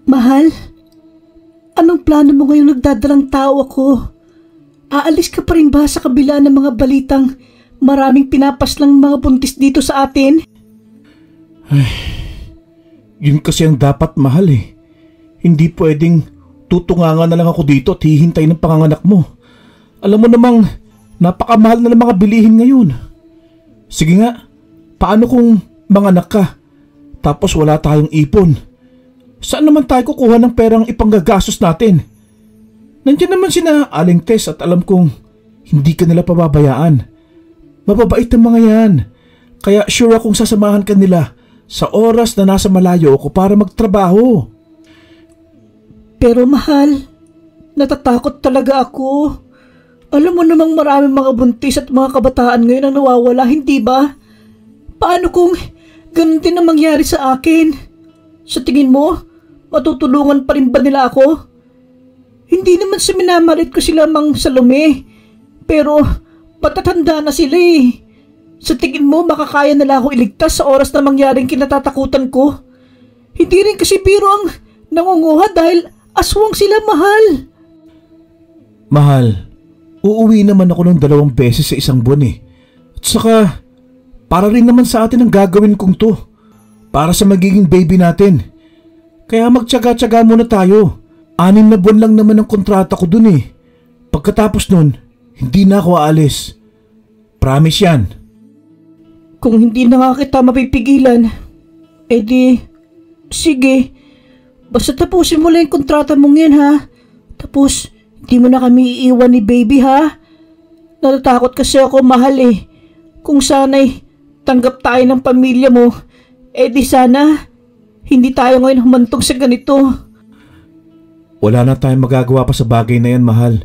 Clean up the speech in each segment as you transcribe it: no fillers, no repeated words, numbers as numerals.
Mahal, anong plano mo ngayong nagdadalang tao ako? Aalis ka pa rin ba sa kabila ng mga balitang maraming pinapaslang mga buntis dito sa atin? Ay, yun kasi ang dapat, mahal eh. Hindi pwedeng tutungangan na lang ako dito at hihintay ng panganganak mo. Alam mo namang napakamahal na ng mga bilihin ngayon. Sige nga, paano kung manganak ka tapos wala tayong ipon? Saan naman tayo kukuha ng perang ipanggagastos natin? Nandiyan naman sina Aling Tess at alam kong hindi ka nila pababayaan. Mababait ang mga yan. Kaya sure akong sasamahan ka nila sa oras na nasa malayo ako para magtrabaho. Pero mahal, natatakot talaga ako. Alam mo namang maraming mga buntis at mga kabataan ngayon ang nawawala, hindi ba? Paano kung ganun din ang mangyari sa akin? Sa tingin mo, matutulungan pa rin ba nila ako? Hindi naman sa minamalit ko sila, Mang Salome. Pero patatanda na sila eh. Sa tingin mo, makakaya nila ako iligtas sa oras na mangyaring kinatatakutan ko? Hindi rin kasi biro ang nangunguha dahil aswang sila, mahal. Mahal, uuwi naman ako ng 2 beses sa isang buwan eh. At saka, para rin naman sa atin ang gagawin kong to. Para sa magiging baby natin. Kaya magtyaga-tyaga muna tayo. 6 na buwan lang naman ang kontrata ko dun eh. Pagkatapos nun, hindi na ako aalis. Promise yan. Kung hindi na nga kita mapipigilan, edi, sige. Basta tapusin mo lang yung kontrata mong yan, ha? Tapos, hindi mo na kami iiwan ni baby, ha? Natatakot kasi ako, mahal eh. Kung sana'y tanggap tayo ng pamilya mo, edi sana, hindi tayo ngayon humantong sa ganito. Wala na tayong magagawa pa sa bagay na yan, mahal.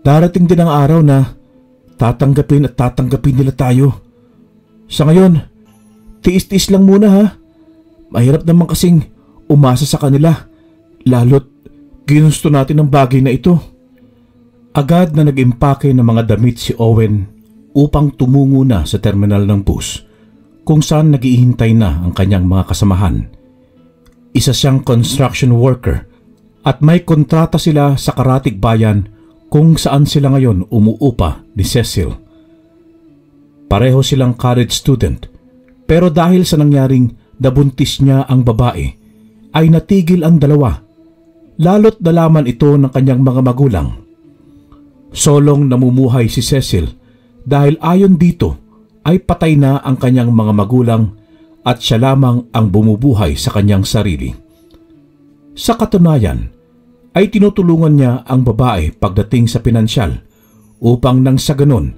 Darating din ang araw na tatanggapin at tatanggapin nila tayo. Sa ngayon, tiis-tiis lang muna, ha? Mahirap naman kasing umasa sa kanila, lalo't ginusto natin ang bagay na ito. Agad na nag-impake ng mga damit si Owen upang tumungo na sa terminal ng bus kung saan naghihintay na ang kanyang mga kasamahan. Isa siyang construction worker at may kontrata sila sa Karatig Bayan kung saan sila ngayon umuupa ni Cecil. Pareho silang college student pero dahil sa nangyaring nabuntis niya ang babae ay natigil ang dalawa, lalo't nalaman ito ng kanyang mga magulang. Solong namumuhay si Cecil dahil ayon dito ay patay na ang kanyang mga magulang at siya lamang ang bumubuhay sa kanyang sarili. Sa katunayan ay tinutulungan niya ang babae pagdating sa pinansyal upang nang sa ganon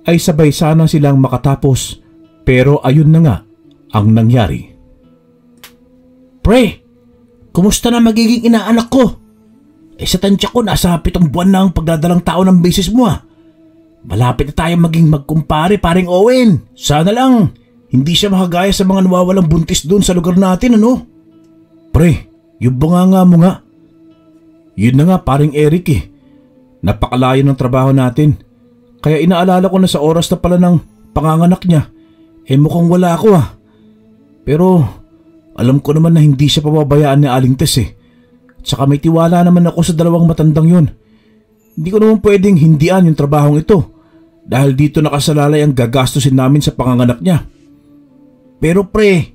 ay sabay sana silang makatapos, pero ayun na nga ang nangyari. Pre, kumusta na magiging inaanak ko? Sa tansya ko nasa 7 buwan na ang pagdadalang tao ng basis mo ah. Malapit na tayo maging magkumpare, paring Owen. Sana lang hindi siya makagaya sa mga nawawalang buntis doon sa lugar natin, ano? Pre, yung bunganga mo nga. Yun na nga, paring Eric eh. Napakalayo ng trabaho natin. Kaya inaalala ko na sa oras na pala ng panganganak niya, mukhang wala ako ah. Pero alam ko naman na hindi siya pababayaan ni Aling Tess eh. Tsaka may tiwala naman ako sa 2 matandang yun. Hindi ko naman pwedeng hindian yung trabahong ito dahil dito nakasalalay ang gagastusin namin sa panganganak niya. Pero pre,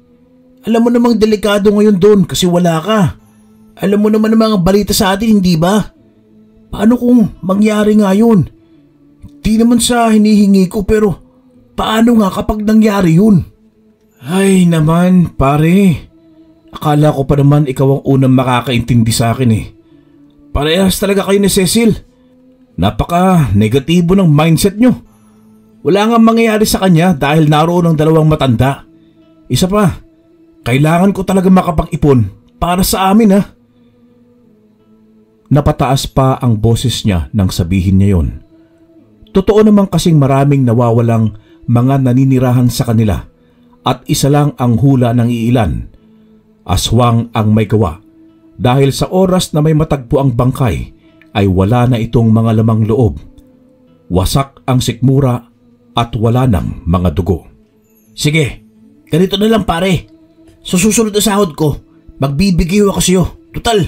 alam mo namang delikado ngayon doon kasi wala ka. Alam mo naman ang mga balita sa atin, hindi ba? Paano kung mangyari nga yun? Di naman sa hinihingi ko pero paano nga kapag nangyari yun? Ay naman pare, akala ko pa naman ikaw ang unang makakaintindi sa akin eh. Parehas talaga kayo ni Cecil. Napaka-negatibo ng mindset nyo. Wala nga mangyayari sa kanya dahil naroon ang 2 matanda. Isa pa, kailangan ko talaga makapag-ipon para sa amin ha. Napataas pa ang boses niya nang sabihin niya yon. Totoo naman kasing maraming nawawalang mga naninirahan sa kanila at isa lang ang hula ng iilan. Aswang ang may gawa dahil sa oras na may matagpo ang bangkay ay wala na itong mga lamang loob. Wasak ang sikmura at wala nang mga dugo. Sige, ganito na lang pare. Sa susunod na sahod ko, magbibigay ako sa iyo Tutal,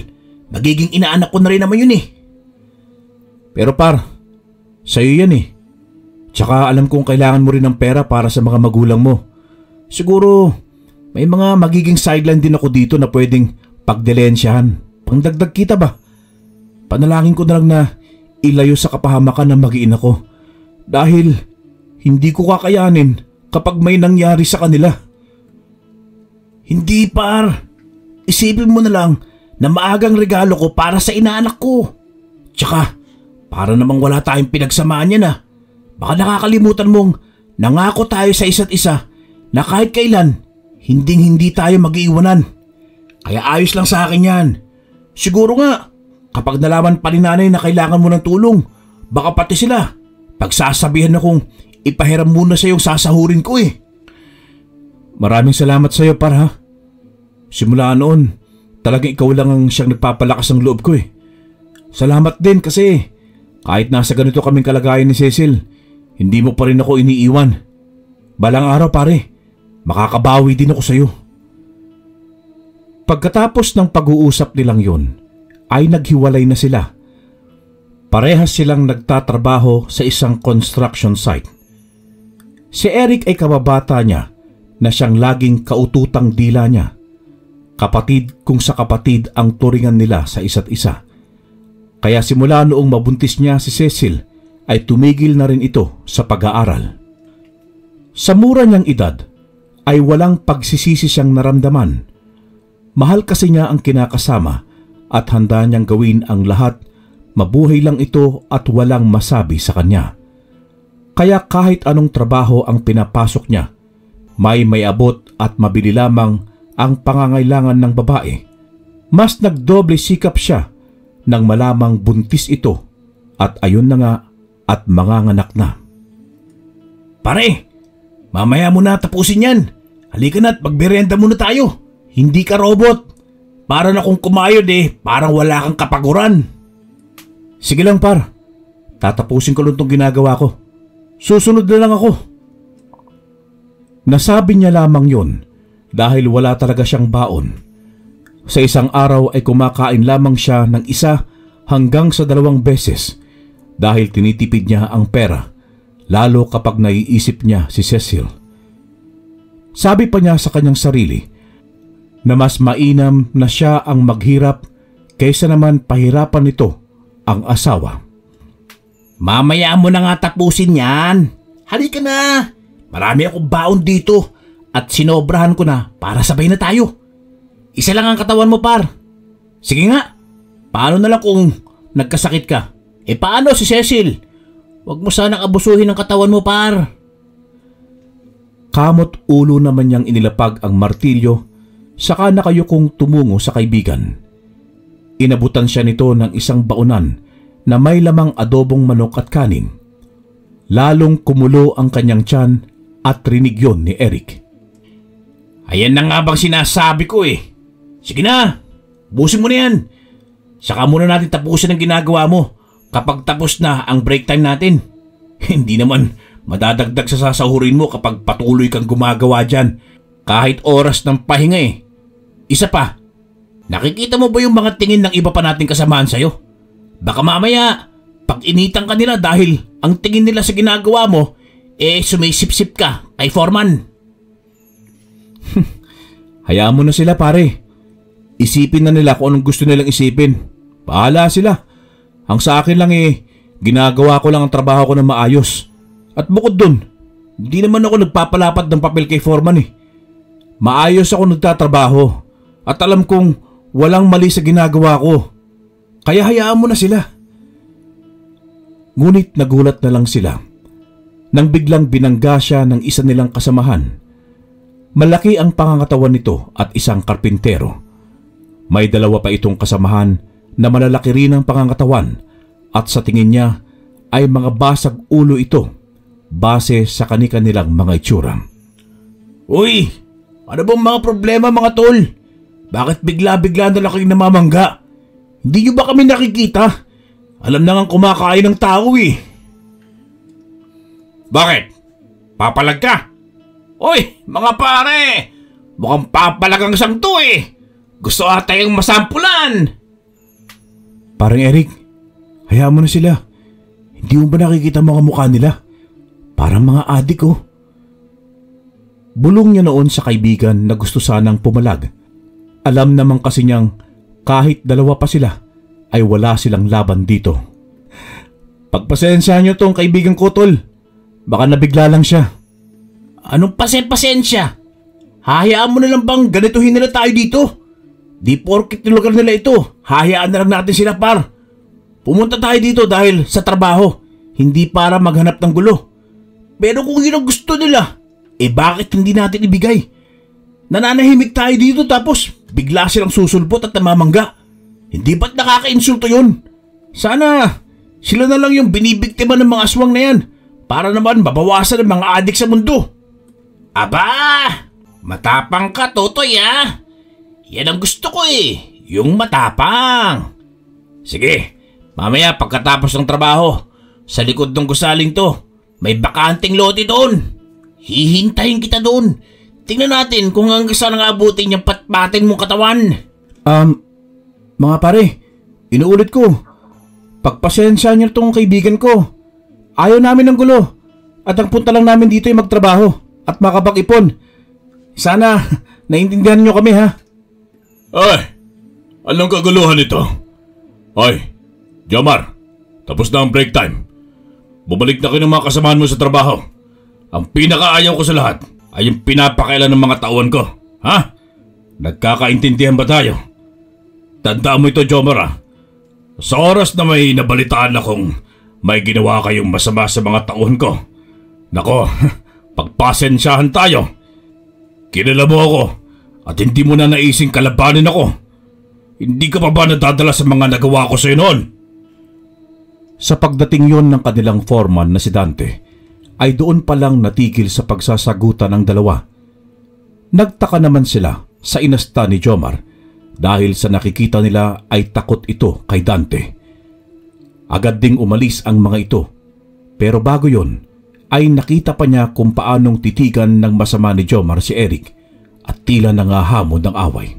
magiging inaanak ko na rin naman yun eh. Pero par, sa'yo yan eh. Tsaka alam kong kailangan mo rin ng pera para sa mga magulang mo. Siguro may mga magiging sideline din ako dito na pwedeng pagdelensyahan. Pangdagdag kita ba? Panalangin ko na lang na ilayo sa kapahamakan ng mag-iina ko. Dahil hindi ko kakayanin kapag may nangyari sa kanila. Hindi par, isipin mo na lang na maagang regalo ko para sa inaanak ko. Tsaka, para namang wala tayong pinagsamaan yan ah. Baka nakakalimutan mong nangako tayo sa isa't isa na kahit kailan, hindi tayo mag-iiwanan. Kaya ayos lang sa akin yan. Siguro nga, kapag nalaman pa ni nanay na kailangan mo ng tulong, baka pati sila pagsasabihan na kung ipahiram muna sa yung sasahurin ko eh. Maraming salamat sa iyo par ha. Simula noon, talagang ikaw lang ang siyang nagpapalakas ng loob ko eh. Salamat din kasi kahit nasa ganito kaming kalagayan ni Cecil, hindi mo pa rin ako iniiwan. Balang araw pare, makakabawi din ako sa iyo. Pagkatapos ng pag-uusap nilang yun, ay naghiwalay na sila. Parehas silang nagtatrabaho sa isang construction site. Si Eric ay kababata niya na siyang laging kaututang dila niya. Kapatid kung sa kapatid ang turingan nila sa isa't isa. Kaya simula noong mabuntis niya si Cecil ay tumigil na rin ito sa pag-aaral. Sa mura niyang edad ay walang pagsisisi siyang naramdaman. Mahal kasi niya ang kinakasama at handa niyang gawin ang lahat, mabuhay lang ito at walang masabi sa kanya. Kaya kahit anong trabaho ang pinapasok niya, may abot at mabili lamang ang pangangailangan ng babae. Mas nagdoble sikap siya nang malamang buntis ito at ayun na nga at manganganak na. Pare, mamaya mo na tapusin yan. Halika na't magmerienda muna tayo. Hindi ka robot. Para na kung kumayod eh, parang wala kang kapaguran. Sige lang par, tatapusin ko lang itong ginagawa ko. Susunod na lang ako. Nasabi niya lamang yon dahil wala talaga siyang baon. Sa isang araw ay kumakain lamang siya ng 1 hanggang sa 2 beses dahil tinitipid niya ang pera, lalo kapag naiisip niya si Cecil. Sabi pa niya sa kanyang sarili na mas mainam na siya ang maghirap kaysa naman pahirapan nito ang asawa. Mamaya mo na nga tapusin yan. Halika na. Marami akong baon dito at sinobrahan ko na para sabay na tayo. Isa lang ang katawan mo par. Sige nga, paano na lang kung nagkasakit ka? Eh paano si Cecil? Huwag mo sanang abusuhin ang katawan mo par. Kamot ulo naman niyang inilapag ang martilyo, saka nakayukong tumungo sa kaibigan. Inabutan siya nito ng isang baonan na may lamang adobong manok at kanin. Lalong kumulo ang kanyang tiyan at rinig yon ni Eric. Ayan na nga bang sinasabi ko eh. Sige na, busin mo na yan. Saka muna natin tapusin ang ginagawa mo kapag tapos na ang break time natin. Hindi naman madadagdag sa sasahurin mo kapag patuloy kang gumagawa dyan kahit oras ng pahinga eh. Isa pa, nakikita mo ba yung mga tingin ng iba pa nating kasamaan sa'yo? Baka mamaya, pag initan ka nila dahil ang tingin nila sa ginagawa mo, eh sumisip-sip ka kay Foreman. Hayaan mo na sila pare. Isipin na nila kung anong gusto nilang isipin. Bahala sila. Ang sa akin lang eh, ginagawa ko lang ang trabaho ko na maayos. At bukod dun, hindi naman ako nagpapalapat ng papel kay Foreman eh. Maayos ako nagtatrabaho at alam kong walang mali sa ginagawa ko. Kaya hayaan mo na sila. Ngunit nagulat na lang sila nang biglang binangga siya ng isa nilang kasamahan. Malaki ang pangangatawan nito at isang karpintero. May 2 pa itong kasamahan na malalaki rin ang pangangatawan at sa tingin niya ay mga basag ulo ito base sa kani-kanilang mga itsura. Uy! Ano bang mga problema mga tol? Bakit bigla-bigla na lang kayong namamangga? Hindi nyo ba kami nakikita? Alam na nga kumakain ng tao eh. Bakit? Papalag ka? Uy! Mga pare! Mukhang papalag ang sang to eh! Gusto ata yung masampulan. Parang Eric, hayaan mo na sila. Hindi mo ba nakikita mga mukha nila? Parang mga adik oh. Bulong niya noon sa kaibigan na gusto sanang pumalag. Alam naman kasi niyang kahit dalawa pa sila ay wala silang laban dito. Pagpasensyahan niyo tong kaibigan ko, tol. Baka nabigla lang siya. Anong pasensya? Hahayaan mo na lang bang ganituhin nila tayo dito? Di porkit nilugar nila ito, hahayaan na lang natin sila par. Pumunta tayo dito dahil sa trabaho, hindi para maghanap ng gulo. Pero kung yun ang gusto nila, bakit hindi natin ibigay? Nananahimik tayo dito tapos bigla silang susulpot at namamangga. Hindi ba't nakaka-insulto yun? Sana sila na lang yung binibiktima ng mga aswang na yan para naman mabawasan ang mga adik sa mundo. Aba, matapang ka, Totoy ah. Yan ang gusto ko yung matapang. Sige, mamaya pagkatapos ng trabaho, sa likod ng gusaling to, may bakanting lote doon. Hihintayin kita doon. Tingnan natin kung hanggang saan ang abutin yung patpatin mong katawan. Mga pare, inuulit ko. Pagpasensya niyo itong kaibigan ko. Ayaw namin ng gulo. At ang punta lang namin dito ay magtrabaho at makapag-ipon. Sana naintindihan niyo kami ha. Ay, anong kaguluhan ito? Ay, Jomar, tapos na ang break time. Bumalik na kayo ng mga kasamahan mo sa trabaho. Ang pinakaayaw ko sa lahat ay yung pinapakailan ng mga tauhan ko. Ha? Nagkakaintindihan ba tayo? Tandaan mo ito, Jomar ha. Sa oras na may nabalitaan akong may ginawa kayong masama sa mga tauhan ko, nako, pagpasensyahan tayo. Kilala mo ako at hindi mo na naising kalabanin ako. Hindi ka pa ba nadadala sa mga nagawa ko sa'yo noon? Sa pagdating yon ng kanilang foreman na si Dante, ay doon palang natigil sa pagsasagutan ng dalawa. Nagtaka naman sila sa inasta ni Jomar dahil sa nakikita nila ay takot ito kay Dante. Agad ding umalis ang mga ito, pero bago yon ay nakita pa niya kung paanong titigan ng masama ni Jomar si Eric at tila nangahamon ng away.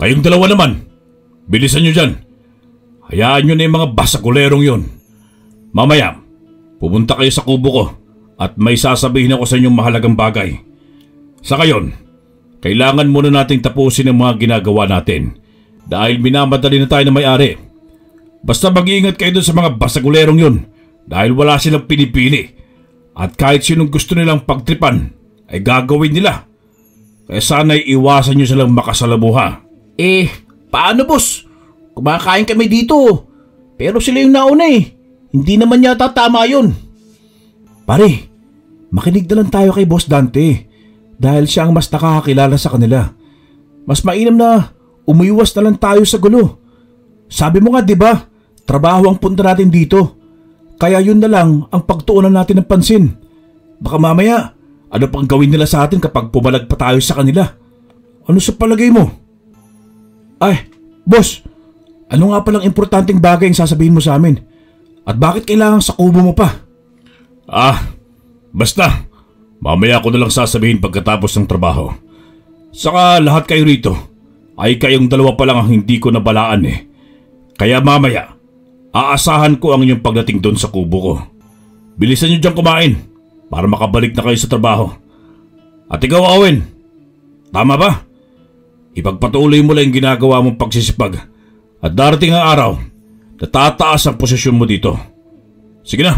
Kayong dalawa naman, bilisan nyo dyan. Hayaan nyo na yung mga basakulerong yun. Mamaya, pupunta kayo sa kubo ko at may sasabihin ako sa inyong mahalagang bagay. Sa ngayon, kailangan muna nating tapusin ang mga ginagawa natin dahil minamadali na tayo na may-ari. Basta mag-iingat kayo dun sa mga basakulerong yun dahil wala silang pinipili at kahit sinong gusto nilang pagtripan ay gagawin nila. Kaya sana'y iwasan nyo silang makasalamuha. Paano boss? Kumakain kami dito. Pero sila yung nauna Hindi naman yata tama yun. Pare, makinig na lang tayo kay Boss Dante dahil siya ang mas nakakakilala sa kanila. Mas mainam na umiwas na lang tayo sa gulo. Sabi mo nga, di ba? Trabaho ang punta natin dito. Kaya yun na lang ang pagtuunan natin ng pansin. Baka mamaya, ano pang gawin nila sa atin kapag pumalag pa tayo sa kanila? Ano sa palagay mo? Ay, boss, ano nga palang importanteng bagay ang sasabihin mo sa amin? At bakit kailangan sa kubo mo pa? Basta, mamaya ko na lang sasabihin pagkatapos ng trabaho. Saka lahat kayo rito ay kayong dalawa pa lang ang hindi ko nabalaan Kaya mamaya, aasahan ko ang inyong pagdating doon sa kubo ko. Bilisan nyo dyan kumain para makabalik na kayo sa trabaho. At ikaw, Owen, tama ba? Ipagpatuloy mo lang yung ginagawa mong pagsisipag at darating ang araw na tataas ang posisyon mo dito. Sige na,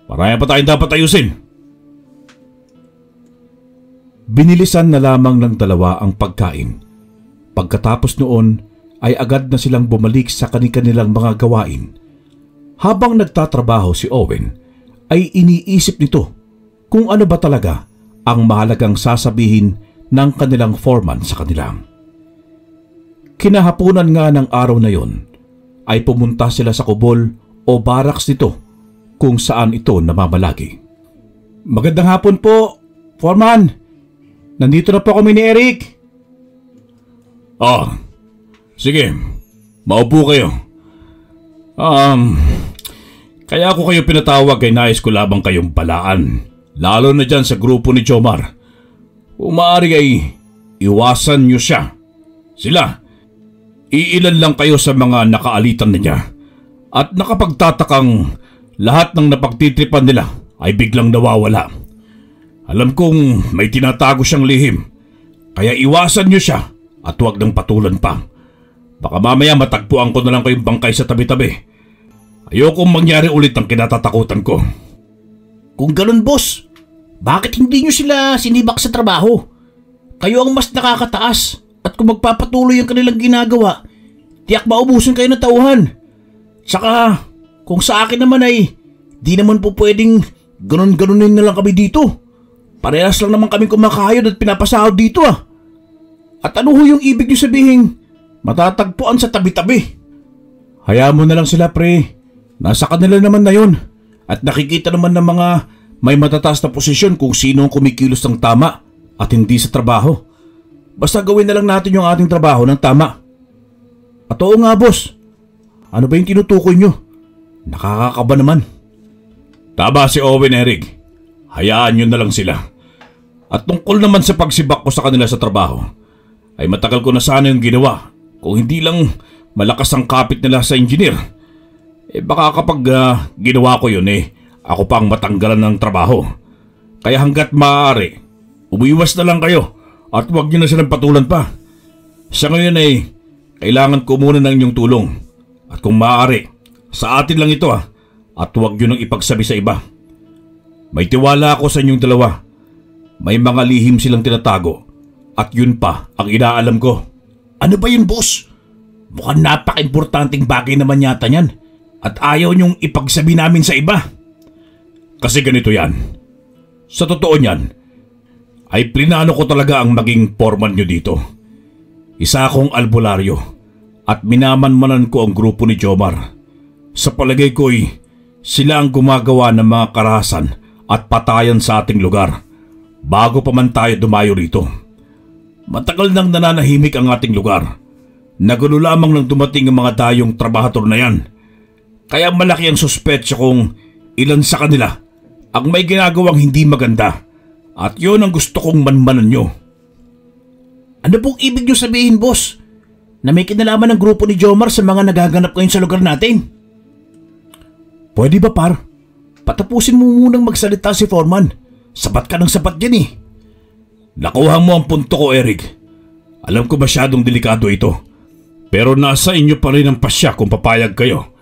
marami pa tayong dapat ayusin. Binilisan na lamang ng dalawa ang pagkain. Pagkatapos noon ay agad na silang bumalik sa kanilang mga gawain. Habang nagtatrabaho si Owen ay iniisip nito kung ano ba talaga ang mahalagang sasabihin ng kanilang foreman sa kanila. Kinahapunan nga ng araw na yon ay pumunta sila sa kubol o barracks nito kung saan ito namamalagi. Magandang hapon po, foreman. Nandito na po kami ni Eric. Sige, maupo kayo. Kaya ako kayo pinatawag ay nais ko labang kayong balaan. Lalo na dyan sa grupo ni Jomar. Kung maaari ay iwasan nyo siya. Sila, iilan lang kayo sa mga nakaalitan niya at nakapagtatakang lahat ng napagtitripan nila ay biglang nawawala. Alam kong may tinatago siyang lihim, kaya iwasan niyo siya at huwag nang patulan pa. Baka mamaya matagpuan ko na lang kayong bangkay sa tabi-tabi. Ayokong mangyari ulit ang kinatatakutan ko. Kung ganun, boss, bakit hindi nyo sila sinibak sa trabaho? Kayo ang mas nakakataas at kung magpapatuloy ang kanilang ginagawa, tiyak maubusan kayo ng tauhan. Tsaka, kung sa akin naman ay di naman po pwedeng ganun-ganunin na lang kami dito. Parehas lang naman kami kumakayod at pinapasahod dito ah. At ano ho yung ibig nyo sabihin? Matatagpuan sa tabi-tabi. Hayaan mo na lang sila, pre. Nasa kanila naman na yun. At nakikita naman ng mga may matataas na posisyon kung sino ang kumikilos ng tama at hindi sa trabaho. Basta gawin na lang natin yung ating trabaho ng tama. At oo nga, boss. Ano ba yung tinutukoy nyo? Nakakakaba naman. Tama si Owen, Eric. Hayaan nyo na lang sila. At tungkol naman sa pagsibak ko sa kanila sa trabaho, ay matagal ko na sana yung ginawa. Kung hindi lang malakas ang kapit nila sa engineer, baka kapag ginawa ko yun ako pa ang matanggalan ng trabaho. Kaya hanggat maaari, umiwas na lang kayo at huwag nyo na silang patulan pa. Sa ngayon kailangan ko muna ng inyong tulong. At kung maaari, sa atin lang ito at huwag nyo nang ipagsabi sa iba. May tiwala ako sa inyong dalawa. May mga lihim silang tinatago at yun pa ang inaalam ko. Ano ba yun, boss? Mukhang napaka-importanting bagay naman yata yan at ayaw niyong ipagsabi namin sa iba. Kasi ganito yan. Sa totoo niyan, ay plinano ko talaga ang maging foreman nyo dito. Isa akong albularyo at minamanmanan ko ang grupo ni Jomar. Sa palagay ko'y sila ang gumagawa ng mga karahasan at patayan sa ating lugar bago pa man tayo dumayo rito. Matagal nang nananahimik ang ating lugar. Nagulo lamang nang dumating ang mga dayong trabahador na yan. Kaya malaki ang suspetsya kung ilan sa kanila ang may ginagawang hindi maganda at yun ang gusto kong manmanan nyo. Ano pong ibig nyo sabihin, boss? Na may kinalaman ng grupo ni Jomar sa mga nagaganap ngayon sa lugar natin? Pwede ba, par? Patapusin mo munang magsalita si Foreman. Sapat ka ng sapat yan eh. Nakuha mo ang punto ko, Eric. Alam ko masyadong delikado ito. Pero nasa inyo pa rin ang pasya kung papayag kayo.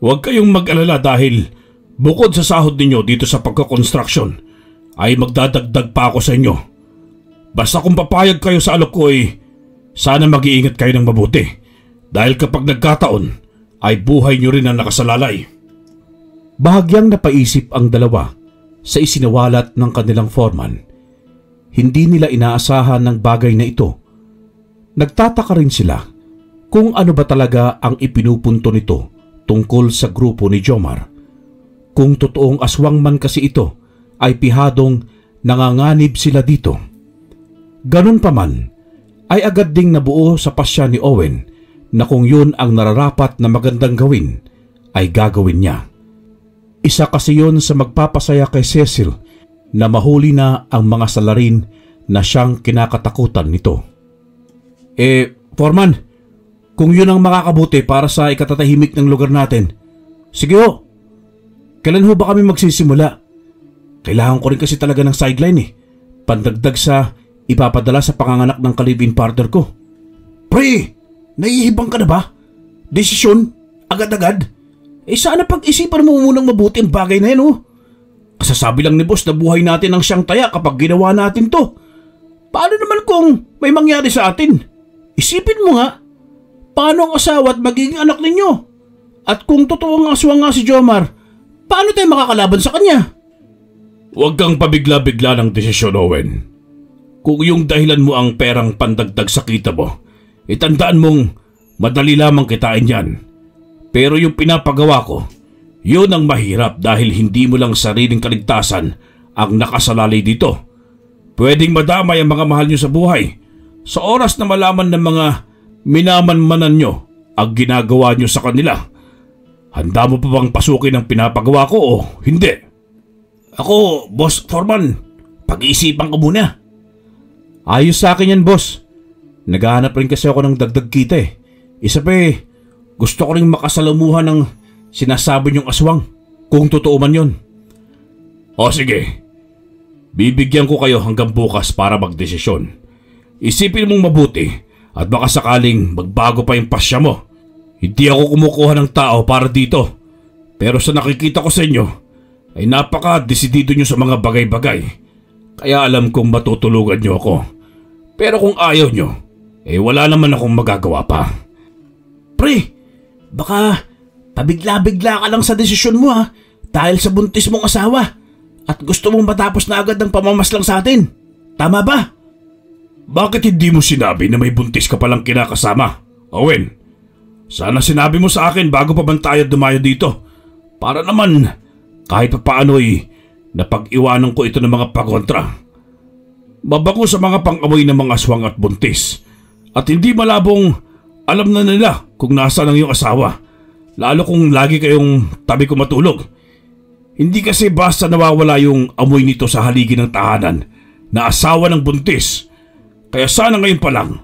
Huwag kayong mag-alala dahil bukod sa sahod ninyo dito sa pagkakonstruksyon ay magdadagdag pa ako sa inyo. Basta kung papayag kayo sa alok ko sana mag-iingat kayo ng mabuti. Dahil kapag nagkataon ay buhay nyo rin ang nakasalalay. Bahagyang napaisip ang dalawa sa isinawalat ng kanilang foreman. Hindi nila inaasahan ng bagay na ito. Nagtataka rin sila kung ano ba talaga ang ipinupunto nito tungkol sa grupo ni Jomar. Kung totoong aswang man kasi ito, ay pihadong nanganganib sila dito. Ganun pa man, ay agad ding nabuo sa pasya ni Owen na kung yun ang nararapat na magandang gawin, ay gagawin niya. Isa kasi yun sa magpapasaya kay Cecil na mahuli na ang mga salarin na siyang kinakatakutan nito. Foreman, kung yun ang makakabuti para sa ikatatahimik ng lugar natin, sige ho. Kailan ho ba kami magsisimula? Kailangan ko rin kasi talaga ng sideline pandagdag sa ipapadala sa panganganak ng kalibin partner ko. Pre, nahihibang ka na ba? Desisyon, agad-agad? Sana pag-isipan mo munang mabuti ang bagay na yan Kasasabi lang ni boss na buhay natin ang siyang taya kapag ginawa natin to. Paano naman kung may mangyari sa atin? Isipin mo nga, paano ang asawa at magiging anak ninyo? At kung totoo ang aswang nga si Jomar, paano tayo makakalaban sa kanya? Huwag kang pabigla-bigla ng desisyon, Owen. Kung yung dahilan mo ang perang pandagdag sa kita mo, itandaan mong madali lamang kitain yan. Pero yung pinapagawa ko, yun ang mahirap dahil hindi mo lang sariling kaligtasan ang nakasalalay dito. Pwedeng madamay ang mga mahal nyo sa buhay. Sa oras na malaman ng mga minamanmanan nyo ang ginagawa nyo sa kanila, handa mo pa bang pasukin ang pinapagawa ko o hindi? Ako, Boss Foreman, pag-iisipan ko muna. Ayos sa akin yan, boss. Naghahanap rin kasi ako ng dagdag kita eh. Isa pa eh, gusto ko rin makasalamuhan ng sinasabi niyong aswang. Kung totoo man yun. O sige, bibigyan ko kayo hanggang bukas para magdesisyon. Isipin mong mabuti at baka sakaling magbago pa yung pasya mo. Hindi ako kumukuha ng tao para dito. Pero sa nakikita ko sa inyo, ay napaka-desidido nyo sa mga bagay-bagay. Kaya alam kong matutulugan nyo ako. Pero kung ayaw nyo, wala naman akong magagawa pa. Pre, baka pabigla-bigla ka lang sa desisyon mo ha, dahil sa buntis mong asawa at gusto mong matapos na agad ng pamamaslang sa atin. Tama ba? Bakit hindi mo sinabi na may buntis ka palang kinakasama, Owen? Sana sinabi mo sa akin bago pa man tayo dumayo dito. Para naman kahit paano'y napag-iwanan ko ito ng mga pagontra. Mabango sa mga pang-amoy ng mga aswang at buntis. At hindi malabong alam na nila kung nasaan ang iyong asawa. Lalo kung lagi kayong tabi ko matulog. Hindi kasi basta nawawala yung amoy nito sa haligi ng tahanan na asawa ng buntis. Kaya sana ngayon pa lang,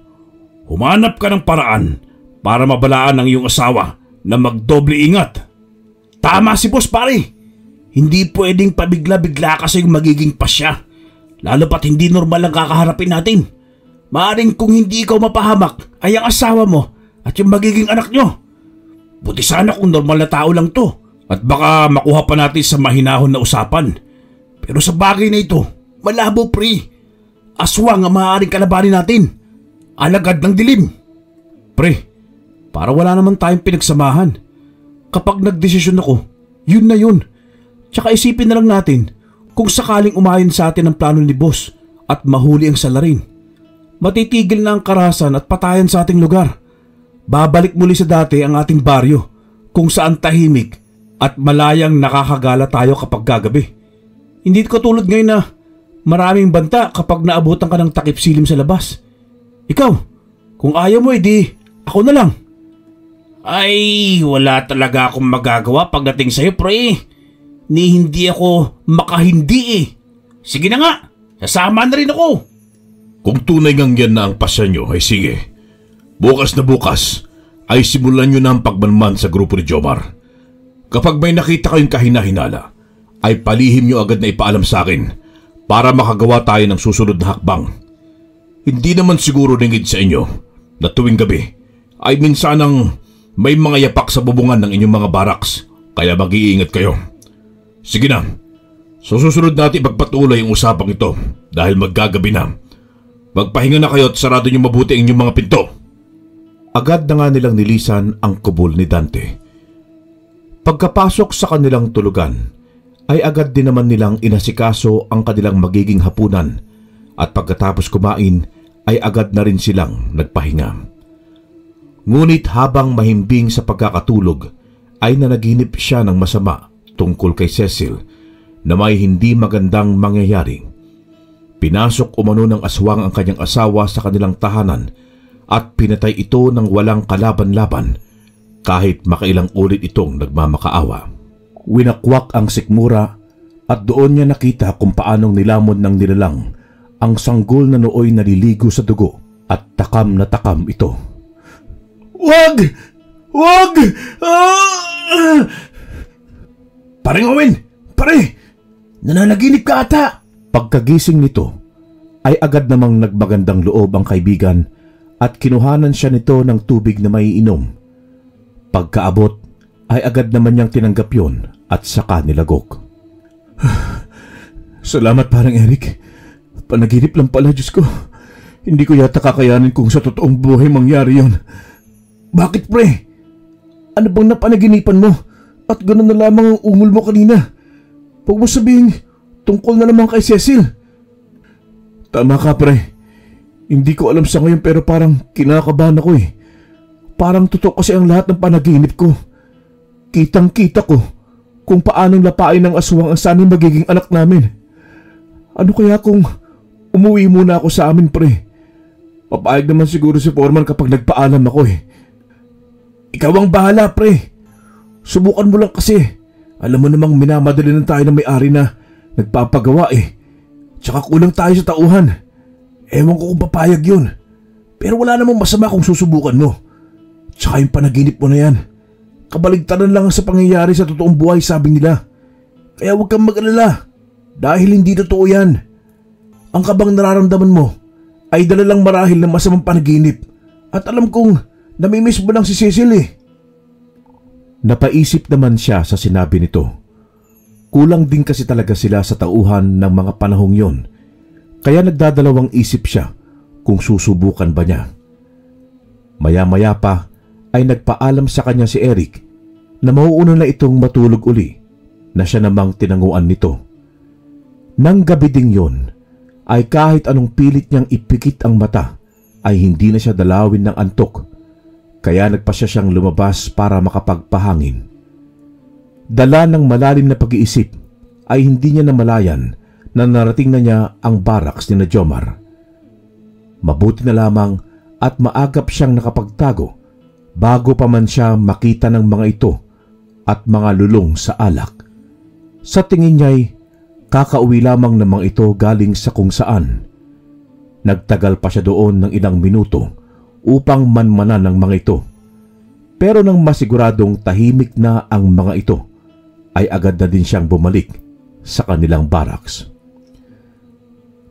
humanap ka ng paraan para mabalaan ang iyong asawa na magdoble ingat. Tama si boss pare. Hindi pwedeng pabigla-bigla kasi yung magiging pasya. Lalo pat hindi normal ang kakaharapin natin. Maaring kung hindi ikaw mapahamak ay ang asawa mo at yung magiging anak nyo. Buti sana kung normal na tao lang to at baka makuha pa natin sa mahinahon na usapan. Pero sa bagay na ito, malabo pre. Aswang ang maaaring kalabanin natin. Alagad ng dilim. Pre, para wala naman tayong pinagsamahan. Kapag nagdesisyon ako, yun na yun. Tsaka isipin na lang natin kung sakaling umayon sa atin ang plano ni boss at mahuli ang salarin. Matitigil na ang karahasan at patayan sa ating lugar. Babalik muli sa dati ang ating baryo kung saan tahimik at malayang nakakagala tayo kapag gagabi. Hindi katulad ngayon na maraming banta kapag naabutan ka ng takip silim sa labas. Ikaw, kung ayaw mo edi ako na lang. Ay, wala talaga akong magagawa pagdating sa'yo, pre. Ni hindi ako makahindi eh. Sige na nga, sasama na rin ako. Kung tunay ngang yan na ang pasya nyo, ay sige. Bukas na bukas, ay simulan nyo na ang pagmanman sa grupo ni Jomar. Kapag may nakita kayong kahina-hinala, ay palihim nyo agad na ipaalam sa akin para makagawa tayo ng susunod na hakbang. Hindi naman siguro lingid sa inyo na tuwing gabi ay minsanang may mga yapak sa bubungan ng inyong mga baraks, kaya mag-iingat kayo. Sige na, susunod natin ipagpatuloy ang usapang ito dahil maggagabi na. Magpahinga na kayo at sarado niyo mabuti ang inyong mga pinto. Agad na nga nilang nilisan ang kubol ni Dante. Pagkapasok sa kanilang tulugan, ay agad din naman nilang inasikaso ang kanilang magiging hapunan at pagkatapos kumain ay agad na rin silang nagpahinga. Ngunit habang mahimbing sa pagkakatulog ay nanaginip siya ng masama tungkol kay Cecil na may hindi magandang mangyayari. Pinasok umano ng aswang ang kanyang asawa sa kanilang tahanan at pinatay ito ng walang kalaban-laban kahit makailang ulit itong nagmamakaawa. Winakwak ang sikmura at doon niya nakita kung paanong nilamon ng nilalang ang sanggol na nooy naliligo sa dugo at takam na takam ito. Wag! Wag! Pareng Owen! Pare! Nananaginip ka ata! Pagkagising nito, ay agad namang nagbagandang loob ang kaibigan at kinuhanan siya nito ng tubig na may inom. Pagkaabot, ay agad naman niyang tinanggap yun at saka nilagok. Salamat parang Eric. Panaginip lang pala, Diyos ko. Hindi ko yata kakayanin kung sa totoong buhay mangyari yun. Bakit pre? Ano bang napanaginipan mo? At gano'n na lamang ang ungol mo kanina. Huwag mo sabihin, tungkol na naman kay Cecil. Tama ka pre. Hindi ko alam sa ngayon pero parang kinakabahan ako eh. Parang totoo kasi ang lahat ng panaginip ko. Kitang-kita ko kung paanong lapain ng aswang ang sanang magiging anak namin. Ano kaya kung umuwi muna ako sa amin pre? Papayag naman siguro si Foreman kapag nagpaalam ako eh. Ikaw ang bahala pre. Subukan mo lang kasi. Alam mo namang minamadali na tayo ng may-ari na nagpapagawa eh. Tsaka kulang tayo sa tauhan. Ewan ko kung papayag yun. Pero wala namang masama kung susubukan mo. Tsaka yung panaginip mo na yan, kabaligtaran lang sa pangyayari sa totoong buhay, sabi nila. Kaya huwag kang mag-alala dahil hindi totoo yan. Ang kabang nararamdaman mo ay dala lang marahil ng masamang panaginip. At alam kong namimiss mo lang si Cecil eh. Napaisip naman siya sa sinabi nito. Kulang din kasi talaga sila sa tauhan ng mga panahong yon. Kaya nagdadalawang isip siya kung susubukan ba niya. Maya-maya pa ay nagpaalam sa kanya si Eric na mauuna na itong matulog uli na siya namang tinanguan nito. Nang gabi ding yon ay kahit anong pilit niyang ipikit ang mata ay hindi na siya dalawin ng antok. Kaya nagpasya siyang lumabas para makapagpahangin. Dala ng malalim na pag-iisip ay hindi niya namalayan na narating na niya ang barracks ni Jomar. Mabuti na lamang at maagap siyang nakapagtago bago pa man siya makita ng mga ito at mga lulong sa alak. Sa tingin niya'y kakauwi lamang ng mga ito galing sa kung saan. Nagtagal pa siya doon ng ilang minuto upang manmanan ng mga ito. Pero nang masiguradong tahimik na ang mga ito, ay agad na din siyang bumalik sa kanilang barracks.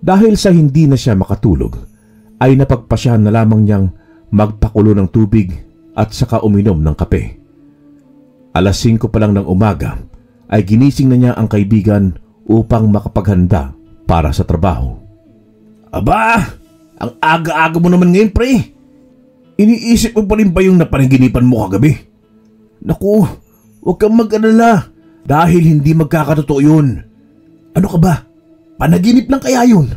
Dahil sa hindi na siya makatulog, ay napagpasyahan na lamang niyang magpakulo ng tubig at saka uminom ng kape. 5:00 pa lang ng umaga ay ginising na niya ang kaibigan upang makapaghanda para sa trabaho. Aba, ang aga-aga mo naman ngayon, pre. Iniisip mo pa rin ba yung napanaginipan mo kagabi? Naku, huwag kang mag-alala dahil hindi magkakatotoo yun. Ano ka ba? Panaginip lang kaya yun?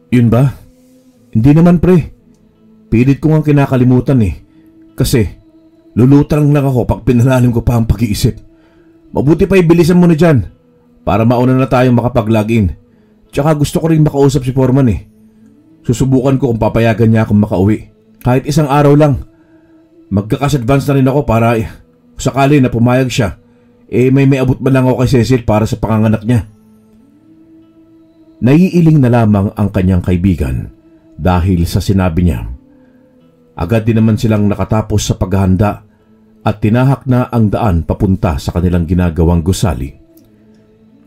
Yun ba? Hindi naman, pre. Pilit ko nga kinakalimutan eh. Kasi lulutang lang ako pag pinalalim ko pa ang pag-iisip. Mabuti pa ibilisan mo na dyan para mauna na tayong makapag-login. Tsaka gusto ko rin makausap si Foreman eh. Susubukan ko kung papayagan niya akong makauwi. Kahit isang araw lang. Magkakas-advance na rin ako para sakali na pumayag siya, may abot man lang ako kay Cecil para sa panganganak niya. Naiiling na lamang ang kanyang kaibigan dahil sa sinabi niya. Agad din naman silang nakatapos sa paghahanda at tinahak na ang daan papunta sa kanilang ginagawang gusali.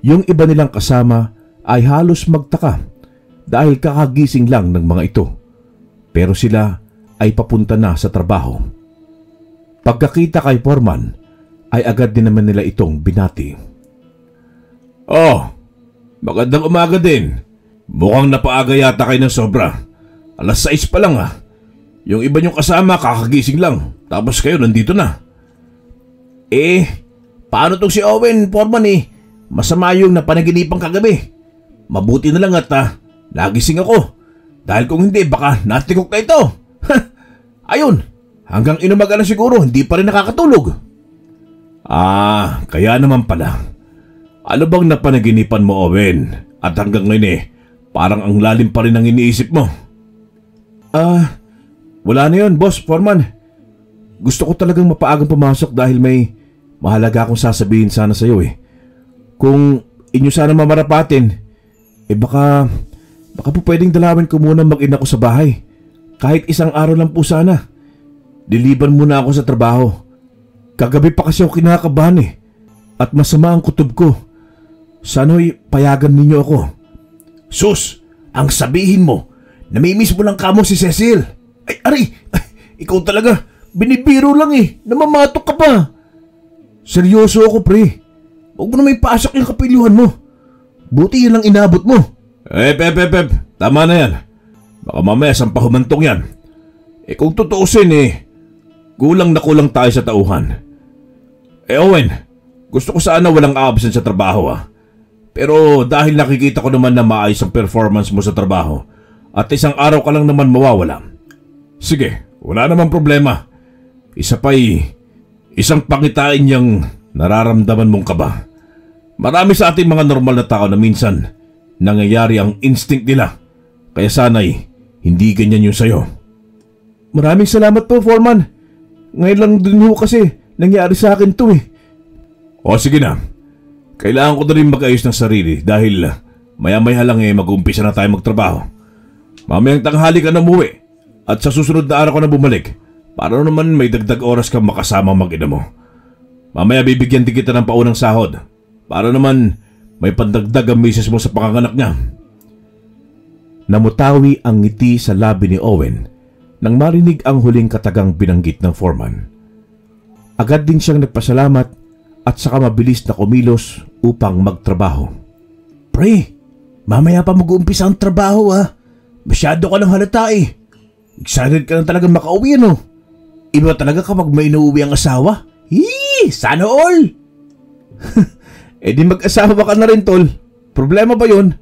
Yung iba nilang kasama ay halos magtaka dahil kakagising lang ng mga ito. Pero sila ay papunta na sa trabaho. Pagkakita kay Foreman, ay agad din naman nila itong binati. Oh, magandang umaga din. Mukhang napaaga yata kayo ng sobra. 6:00 pa lang ah. Yung iba niyong kasama kakagising lang, tapos kayo nandito na. Paano tong si Owen, Foreman eh? Masama yung napanaginipan kagabi. Mabuti na lang at nagising ako. Dahil kung hindi, baka natikok na ito. Ayun, hanggang inumaga na siguro, hindi pa rin nakakatulog. Kaya naman pala. Ano bang napanaginipan mo, Owen? At hanggang ngayon parang ang lalim pa rin ang iniisip mo. Wala na yun, Boss Foreman. Gusto ko talagang mapaagang pumasok dahil may mahalaga akong sasabihin sana sa iyo eh. Kung inyo sana mamarapatin, baka po pwedeng dalawin ko muna mag-ina ko sa bahay. Kahit isang araw lang po sana. Diliban muna ako sa trabaho. Kagabi pa kasi ako kinakabahan eh. At masama ang kutob ko. Sana'y payagan ninyo ako. Sus, ang sabihin mo, namimiss mo lang kamo si Cecil. Ikaw talaga, binibiro lang eh. Namamatok ka pa. Seryoso ako, pre. Huwag mo na may pasok yung kapilyuhan mo. Buti yun lang inabot mo. Pep. Tama na yan. Baka mamaya sampahumantong yan. Kung tutuusin kulang na kulang tayo sa tauhan. Owen, gusto ko sana walang absent sa trabaho Pero dahil nakikita ko naman na maayos ang performance mo sa trabaho at isang araw ka lang naman mawawala. Sige, wala namang problema. Isa pa'y isang pangitain niyang nararamdaman mong kaba. Marami sa ating mga normal na tao na minsan nangyayari ang instinct nila. Kaya sana'y hindi ganyan yung sayo. Maraming salamat po, Foreman. Ngayon lang din ho kasi nangyari sa akin to O sige na. Kailangan ko na rin mag-ayos ng sarili dahil maya-maya lang mag-umpisa na tayo magtrabaho. Mamayang tanghali ka na umuwi At sa susunod na araw ko na bumalik, para naman may dagdag oras kang makasama mag-ina mo. Mamaya bibigyan din kita ng paunang sahod, para naman may pandagdag ang misis mo sa panganganak niya. Namutawi ang ngiti sa labi ni Owen nang marinig ang huling katagang binanggit ng foreman. Agad din siyang nagpasalamat at saka mabilis na kumilos upang magtrabaho. Pre, mamaya pa mag-uumpisa ang trabaho ha. Masyado ka lang halata eh. Excited ka na talaga makauwi ano? Iba talaga kapag may inuuwi ang asawa. Sana all! Eh di mag-asawa ka na rin, tol. Problema ba yun?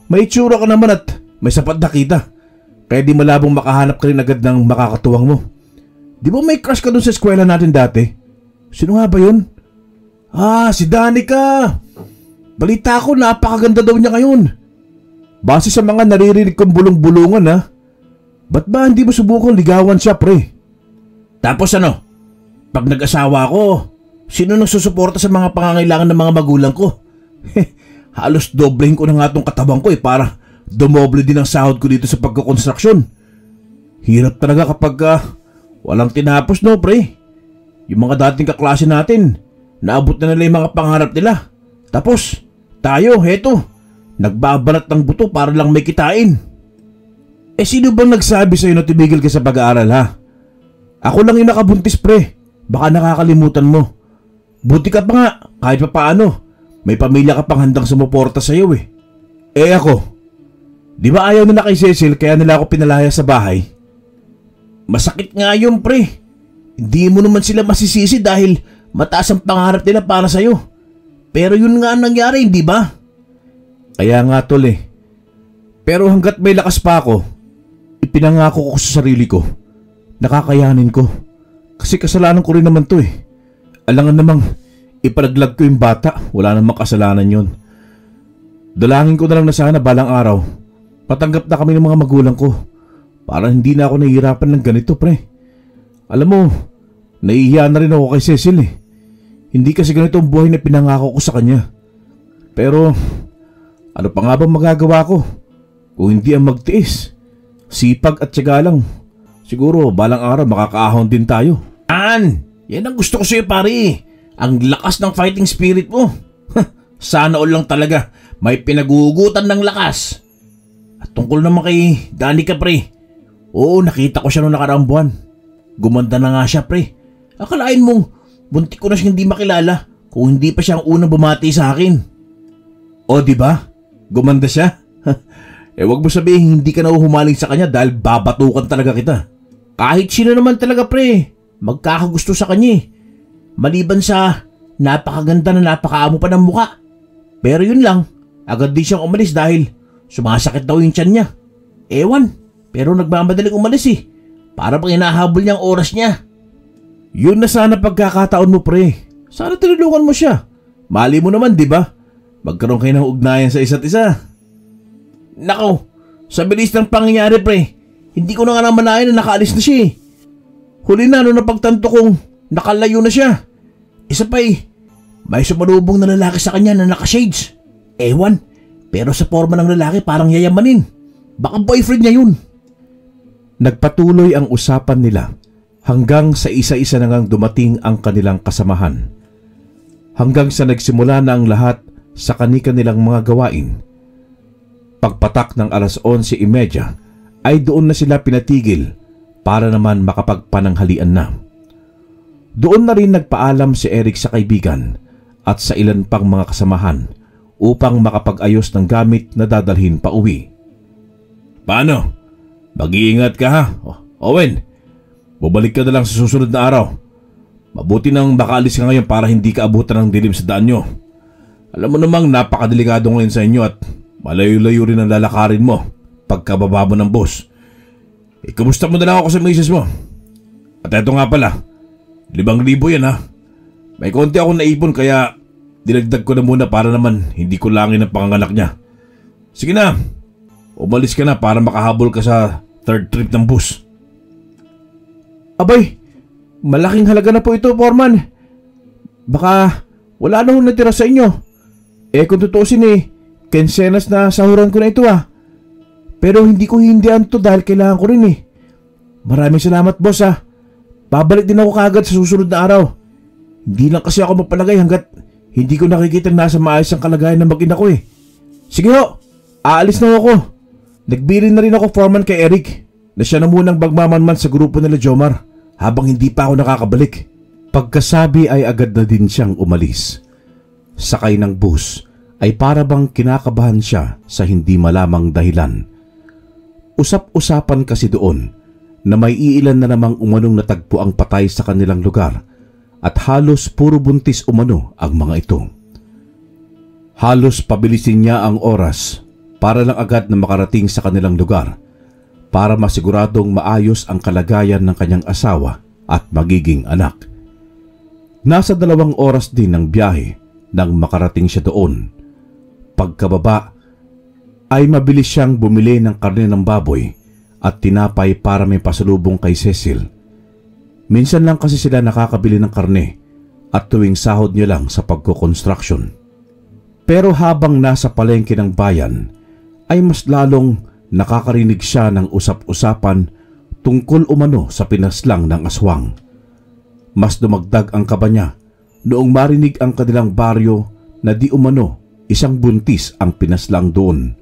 May itsura ka naman at may sapat na kita. Kaya di malabong makahanap ka rin agad ng makakatuwang mo. Di ba may crush ka dun sa eskwela natin dati? Sino nga ba yun? Si Danica! Balita ko napakaganda daw niya ngayon. Base sa mga naririnig kong bulong-bulungan ha. Ba't ba hindi mo subukang ligawan siya, pre? Tapos ano? Pag nag-asawa ko, sino nang susuporta sa mga pangangailangan ng mga magulang ko? Halos doblehin ko na nga itong katabang ko para dumoble din ang sahod ko dito sa pagkakonstruksyon. Hirap talaga kapag walang tinapos, no, pre? Yung mga dating kaklase natin, naabot na nila yung mga pangarap nila. Tapos, tayo, heto, nagbabalat ng buto para lang may kitain. Sino bang nagsabi sa'yo na tumigil ka sa pag-aaral, ha? Ako lang yung nakabuntis, pre. Baka nakakalimutan mo. Buti ka pa nga, kahit pa paano. May pamilya ka pang handang sumuporta sa'yo eh. Ako, di ba ayaw nila kay Cecil kaya nila ako pinalaya sa bahay? Masakit nga yun, pre. Hindi mo naman sila masisisi dahil mataas ang pangarap nila para sa'yo. Pero yun nga ang nangyari, hindi ba? Kaya nga, tol eh. Pero hanggat may lakas pa ako, ipinangako ko sa sarili ko, nakakayanin ko. Kasi kasalanan ko rin naman to eh. Alangan namang ipalaglag ko yung bata, wala namang kasalanan yun. Dalangin ko na lang na sana balang araw, patanggap na kami ng mga magulang ko para hindi na ako nahihirapan ng ganito, pre. Alam mo, nahihiya na rin ako kay Cecil eh. Hindi kasi ganito ang buhay na pinangako ko sa kanya. Pero ano pa nga bang magagawa ko kung hindi ang magtiis? Sipag at tiyaga lang. Siguro balang araw makakaahon din tayo. Yan ang gusto ko sa'yo, pare. Ang lakas ng fighting spirit mo. Sana all lang talaga may pinagugutan ng lakas. At tungkol naman kay Danica, pre. Oo, nakita ko siya noong nakaraang buwan. Gumanda na nga siya, pre. Akalain mong buntik ko na siyang hindi makilala kung hindi pa siya ang unang bumati sa akin. O, di ba? Gumanda siya? Wag mo sabihin hindi ka na humaling sa kanya dahil babatukan talaga kita. Kahit sino naman talaga, pre. Magkakagusto sa kanya eh. Maliban sa napakaganda na napakaamo pa ng muka. Pero yun lang, agad din siyang umalis dahil sumasakit daw yung tiyan niya. Ewan, pero nagmamadaling umalis eh. Para pang hinahabol niya ang oras niya. Yun na sana pagkakataon mo, pre. Sana tinulungan mo siya. Mali mo naman, di ba? Magkaroon kayo ng ugnayan sa isa't isa. Nakaw, sa bilis ng pangyayari, pre. Hindi ko na nga namalayan na nakaalis na siya eh. Huli na nung napagtanto kong nakalayo na siya. Isa pa eh, may sumalubong na lalaki sa kanya na naka-shades. Ewan, pero sa forma ng lalaki parang yayamanin. Baka boyfriend niya yun. Nagpatuloy ang usapan nila hanggang sa isa-isa na ngang dumating ang kanilang kasamahan. Hanggang sa nagsimula na ang lahat sa kani-kanilang mga gawain. Pagpatak ng 11:30 ay doon na sila pinatigil para naman makapagpananghalian na. Doon na rin nagpaalam si Eric sa kaibigan at sa ilan pang mga kasamahan upang makapag-ayos ng gamit na dadalhin pa uwi. Paano? Mag-iingat ka ha, Owen. Bumalik ka na lang sa susunod na araw. Mabuti nang makaalis ka ngayon para hindi ka abutan ng dilim sa daan nyo. Alam mo namang napakadelikado ngayon sa inyo at malayo-layo rin ang lalakarin mo pagkababa mo ng bus. Kumusta mo na lang ako sa misis mo. At eto nga pala, 5,000 yan ha. May konti akong naipon kaya dinagdag ko na muna para naman hindi ko langin ang panganganak niya. Sige na, umalis ka na para makahabol ka sa third trip ng bus. Abay, malaking halaga na po ito, Foreman. Baka wala na hong natira sa inyo. Kung tutuusin kinsenas na sahuran ko na ito ah. Pero hindi ko hindihan to dahil kailangan ko rin eh. Maraming salamat boss ha. Babalik din ako kaagad sa susunod na araw. Hindi lang kasi ako mapalagay hanggat hindi ko nakikita nasa maayos ang kalagayan ng mag-ina ko eh. Sige ho, aalis na ako. Nagbilin na rin ako foreman kay Eric na siya na munang magmamanman sa grupo nila Jomar habang hindi pa ako nakakabalik. Pagkasabi ay agad na din siyang umalis. Sakay ng bus ay para bang kinakabahan siya sa hindi malamang dahilan. Usap-usapan kasi doon na may iilan na namang umanong natagpo ang patay sa kanilang lugar at halos puro buntis umano ang mga ito. Halos pabilisin niya ang oras para lang agad na makarating sa kanilang lugar para masiguradong maayos ang kalagayan ng kanyang asawa at magiging anak. Nasa 2 oras din ng biyahe nang makarating siya doon. Pagkababa ay mabilis siyang bumili ng karne ng baboy at tinapay para may pasalubong kay Cecil. Minsan lang kasi sila nakakabili ng karne at tuwing sahod niya lang sa pagko-construction. Pero habang nasa palengke ng bayan, ay mas lalong nakakarinig siya ng usap-usapan tungkol umano sa pinaslang ng aswang. Mas dumagdag ang kaba niya noong marinig ang kanilang baryo na di umano isang buntis ang pinaslang doon.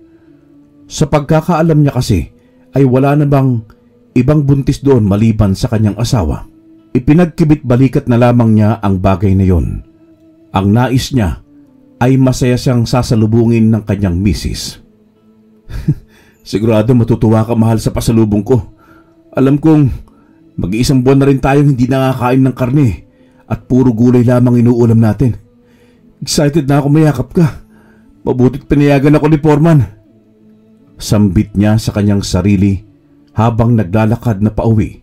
Sa pagkakaalam niya kasi ay wala na bang ibang buntis doon maliban sa kanyang asawa. Ipinagkibit balikat na lamang niya ang bagay na yon. Ang nais niya ay masaya siyang sasalubungin ng kanyang misis. Sigurado matutuwa ka mahal sa pasalubong ko. Alam kong mag-iisang buwan na rin tayong hindi nakakain ng karne at puro gulay lamang inuulam natin. Excited na ako mayakap ka. Mabuti't pinayagan ako ni Foreman. Sambit niya sa kanyang sarili habang naglalakad na pauwi.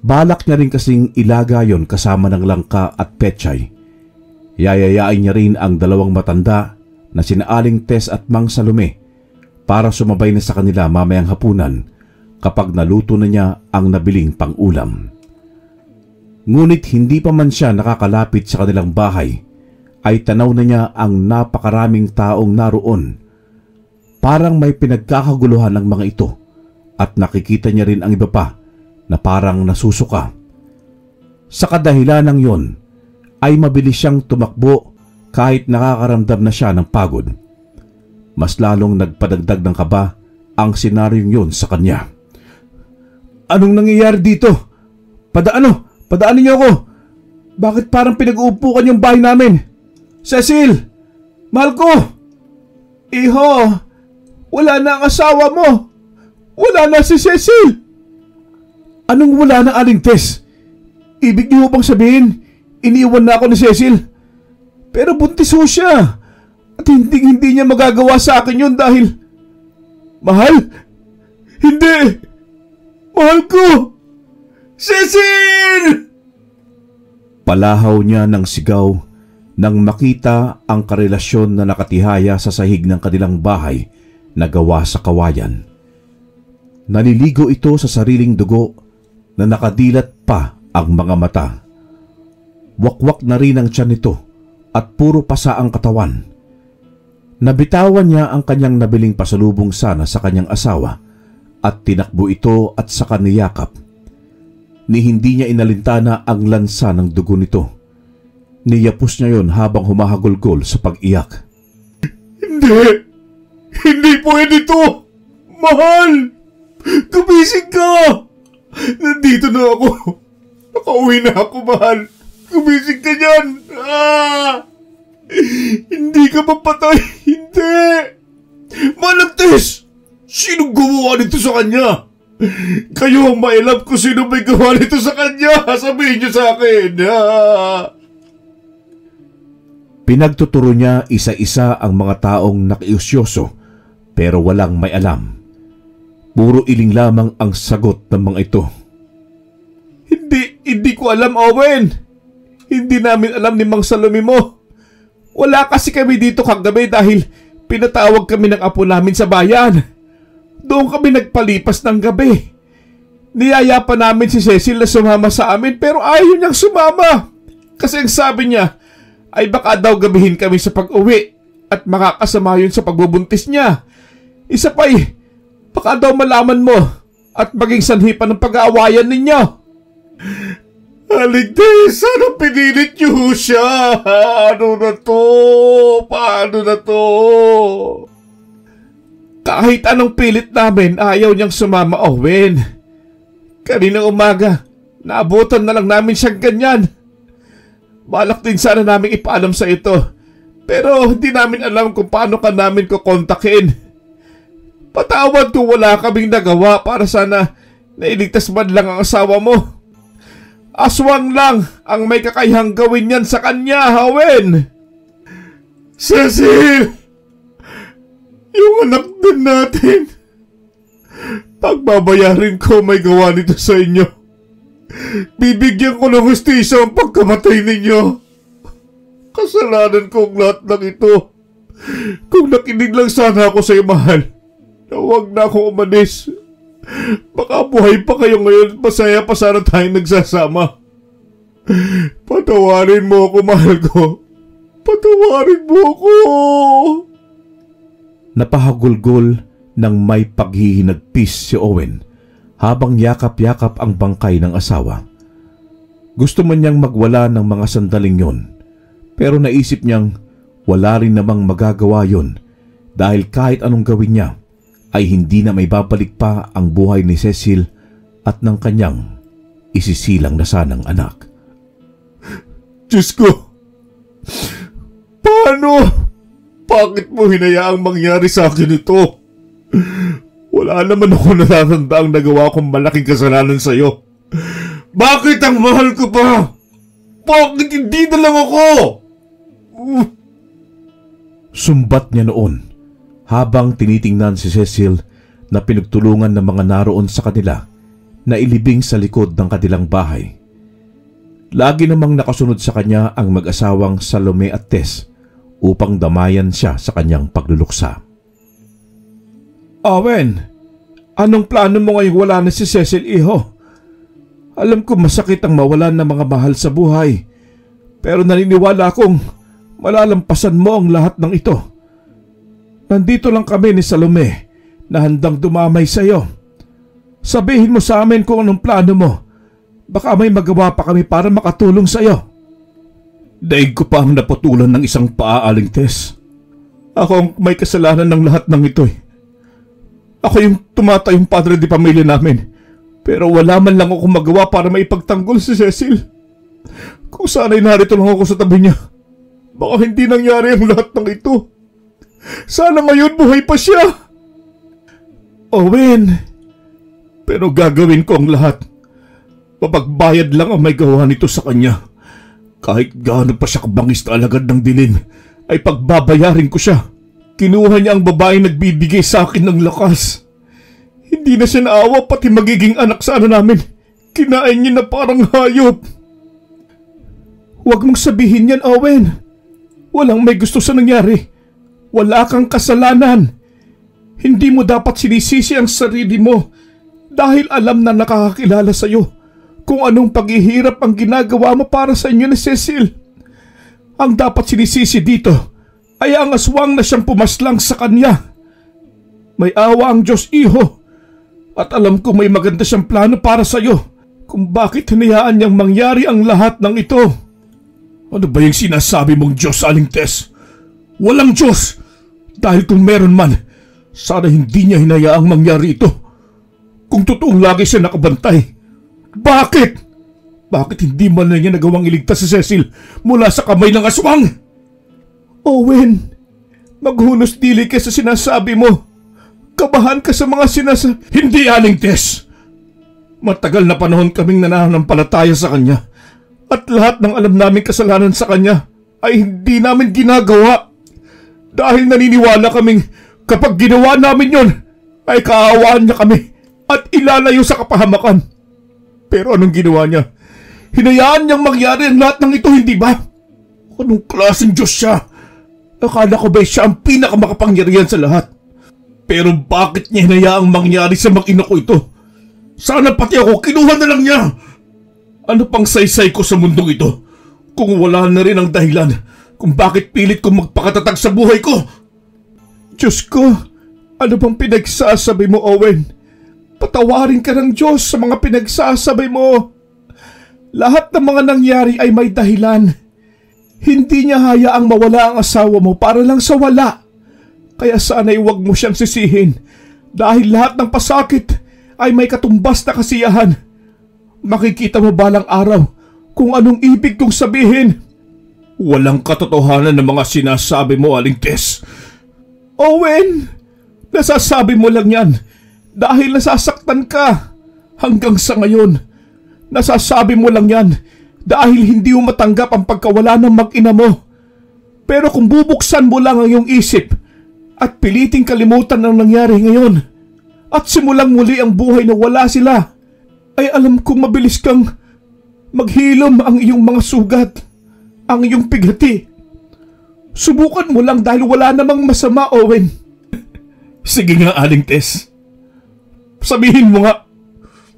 Balak niya rin kasing ilaga yon kasama ng langka at pechay. Yayayain niya rin ang 2 matanda na sina Aling Tess at Mang Salome para sumabay na sa kanila mamayang hapunan kapag naluto na niya ang nabiling pang-ulam. Ngunit hindi pa man siya nakakalapit sa kanilang bahay ay tanaw na niya ang napakaraming taong naroon. Parang may pinagkakaguluhan ng mga ito at nakikita niya rin ang iba pa na parang nasusuka. Sa kadahilanang yon, ay mabilis siyang tumakbo kahit nakakaramdam na siya ng pagod. Mas lalong nagpadagdag ng kaba ang senaryong yun sa kanya. Anong nangyayari dito? Padaanin niyo ako. Bakit parang pinag-uupukan yung bahay namin? Cecil! Mahal ko! Iho! Wala na ang asawa mo! Wala na si Cecil! Anong wala na, Aling Tess? Ibig niyo bang sabihin iniwan na ako ni Cecil? Pero buntis ho siya. At hindi niya magagawa sa akin yun dahil... Mahal? Hindi! Mahal ko! Cecil! Palahaw niya ng sigaw nang makita ang karelasyon na nakatihaya sa sahig ng kanilang bahay na gawa sa kawayan. Naliligo ito sa sariling dugo na nakadilat pa ang mga mata. Wakwak na rin ang tiyan nito at puro pasa ang katawan. Nabitawan niya ang kanyang nabiling pasalubong sana sa kanyang asawa at tinakbo ito at saka niyakap. Ni hindi niya inalintana ang lansa ng dugo nito. Niyapos niya yon habang humahagulgol sa pag-iyak. Hindi! Hindi pwede ito! Mahal! Gumising ka! Nandito na ako! Nakauwi na ako, mahal! Gumising ka dyan! Hindi ka papatay! Hindi! Malagtis! Sinong gumawa nito sa kanya? Kayo ang mailap kung sino may gawa nito sa kanya! Sabihin niyo sa akin! Pinagtuturo niya isa-isa ang mga taong nakiusyoso pero walang may alam. Puro iling lamang ang sagot ng mga ito. Hindi ko alam, Owen! Hindi namin alam ni Mang Salome mo. Wala kasi kami dito kagabi dahil pinatawag kami ng apo namin sa bayan. Doon kami nagpalipas ng gabi. Niyaya pa namin si Cecil na sumama sa amin pero ayaw niyang sumama. Kasi ang sabi niya ay baka daw gabihin kami sa pag-uwi at makakasama yun sa pagbubuntis niya. Isa pa baka daw malaman mo at maging sanhi pa ng pag-aawayan ninyo. Aling Tess, ano pinilit niyo siya? Ano na to? Paano na to? Kahit anong pilit namin, ayaw niyang sumama, Owen. Kaninang umaga, naabutan na lang namin siyang ganyan. Balak din sana namin ipaalam sa ito, pero hindi namin alam kung paano ka namin kukontakin. Patawad kung wala kaming nagawa para sana nailigtas man lang ang asawa mo. Aswang lang ang may kakayahang gawin yan sa kanya, Owen. Cecil! Yung anak din natin. Pagbabayarin ko may gawa nito sa inyo. Bibigyan ko ng hustisya ang pagkamatay ninyo. Kasalanan ko ang lahat ng ito. Kung nakinig lang sana ako sa iyo, mahal, na huwag na akong umalis. Baka buhay pa kayo ngayon, masaya pa sana tayong nagsasama. Patawarin mo ako, mahal ko. Patawarin mo ako. Napahagulgol ng may paghihinagpis si Owen habang yakap-yakap ang bangkay ng asawa. Gusto man niyang magwala ng mga sandaling yon, pero naisip niyang wala rin namang magagawa yon dahil kahit anong gawin niya ay hindi na may babalik pa ang buhay ni Cecil at ng kanyang isisilang na sanang anak. Diyos ko! Paano? Bakit mo hinayaang mangyari sa akin ito? Wala naman ako natatandaang nagawa kong malaking kasalanan sa iyo. Bakit ang mahal ko pa? Bakit hindi na lang ako? Sumbat niya noon habang tinitingnan si Cecil na pinagtulungan ng mga naroon sa kanila na ilibing sa likod ng kanilang bahay. Lagi namang nakasunod sa kanya ang mag-asawang Salome at Tess upang damayan siya sa kanyang pagluluksa. Owen, anong plano mo ngayong wala na si Cecil, iho? Alam ko masakit ang mawalan ng mga mahal sa buhay, pero naniniwala akong malalampasan mo ang lahat ng ito. Nandito lang kami ni Salome na handang dumamay sa iyo. Sabihin mo sa amin kung anong plano mo. Baka may magawa pa kami para makatulong sa iyo. Daig ko pa ang naputulan ng isang paa, Aling Tess. Ako ang may kasalanan ng lahat ng ito. Ako yung tumatayong padre di pamilya namin. Pero wala man lang ako magawa para maipagtanggol si Cecil. Kung sana'y narito lang ako sa tabi niya, baka hindi nangyari ang lahat ng ito. Sana ngayon buhay pa siya. Owen, pero gagawin ko ang lahat. Mapagbayad lang ang may gawa nito sa kanya. Kahit gaano pa siya kabangis na alagad ng dilim, ay pagbabayarin ko siya. Kinuha niya ang babaeng nagbibigay sa akin ng lakas. Hindi na siya naawa pati magiging anak sa namin. Kinain niya na parang hayop. Huwag mong sabihin yan, Owen. Walang may gusto sa nangyari. Wala kang kasalanan. Hindi mo dapat sinisisi ang sarili mo dahil alam na nakakakilala sa iyo kung anong paghihirap ang ginagawa mo para sa inyo ni Cecil. Ang dapat sinisisi dito ay ang aswang na siyang pumaslang sa kanya. May awa ang Diyos, iho, at alam ko may maganda siyang plano para sa iyo kung bakit hinayaan niyang mangyari ang lahat ng ito. Ano ba yung sinasabi mong Diyos, Aling Tess? Walang Diyos! Dahil kung meron man, sana hindi niya hinayaang mangyari ito. Kung totoong lagi siya nakabantay, bakit? Bakit hindi man na niya nagawang iligtas si Cecil mula sa kamay ng aswang? Owen, maghunos dili ka sa sinasabi mo. Kabahan ka sa mga Hindi, Aling Tess. Matagal na panahon kaming nananampalataya sa kanya at lahat ng alam naming kasalanan sa kanya ay hindi namin ginagawa. Dahil naniniwala kaming kapag ginawa namin yon, ay kaawaan niya kami at ilalayo sa kapahamakan. Pero anong ginawa niya? Hinayaan niyang mangyari ang lahat ng ito, hindi ba? Anong klaseng Diyos siya? Akala ko ba siya ang pinakamakapangyarihan sa lahat? Pero bakit niya hinayaang mangyari sa mag-ina ko ito? Sana pati ako kinuha na lang niya. Ano pang saysay ko sa mundong ito kung wala na rin ang dahilan kung bakit pilit kong magpakatatag sa buhay ko? Diyos ko, ano bang pinagsasabi mo, Owen? Patawarin ka ng Diyos sa mga pinagsasabay mo. Lahat ng mga nangyari ay may dahilan. Hindi niya hayaang mawala ang asawa mo para lang sa wala. Kaya sana'y huwag mo siyang sisihin dahil lahat ng pasakit ay may katumbas na kasiyahan. Makikita mo balang araw kung anong ibig kong sabihin. Walang katotohanan ng mga sinasabi mo, Aling Tess. Owen, nasasabi mo lang yan dahil nasasaktan ka. Hanggang sa ngayon, nasasabi mo lang yan dahil hindi mo matanggap ang pagkawala ng mag-ina mo. Pero kung bubuksan mo lang ang iyong isip at piliting kalimutan ang nangyari ngayon at simulang muli ang buhay na wala sila, ay alam kong mabilis kang maghilom ang iyong mga sugat, ang iyong pigati. Subukan mo lang dahil wala namang masama, Owen. Sige nga, Aling Tess. Sabihin mo nga,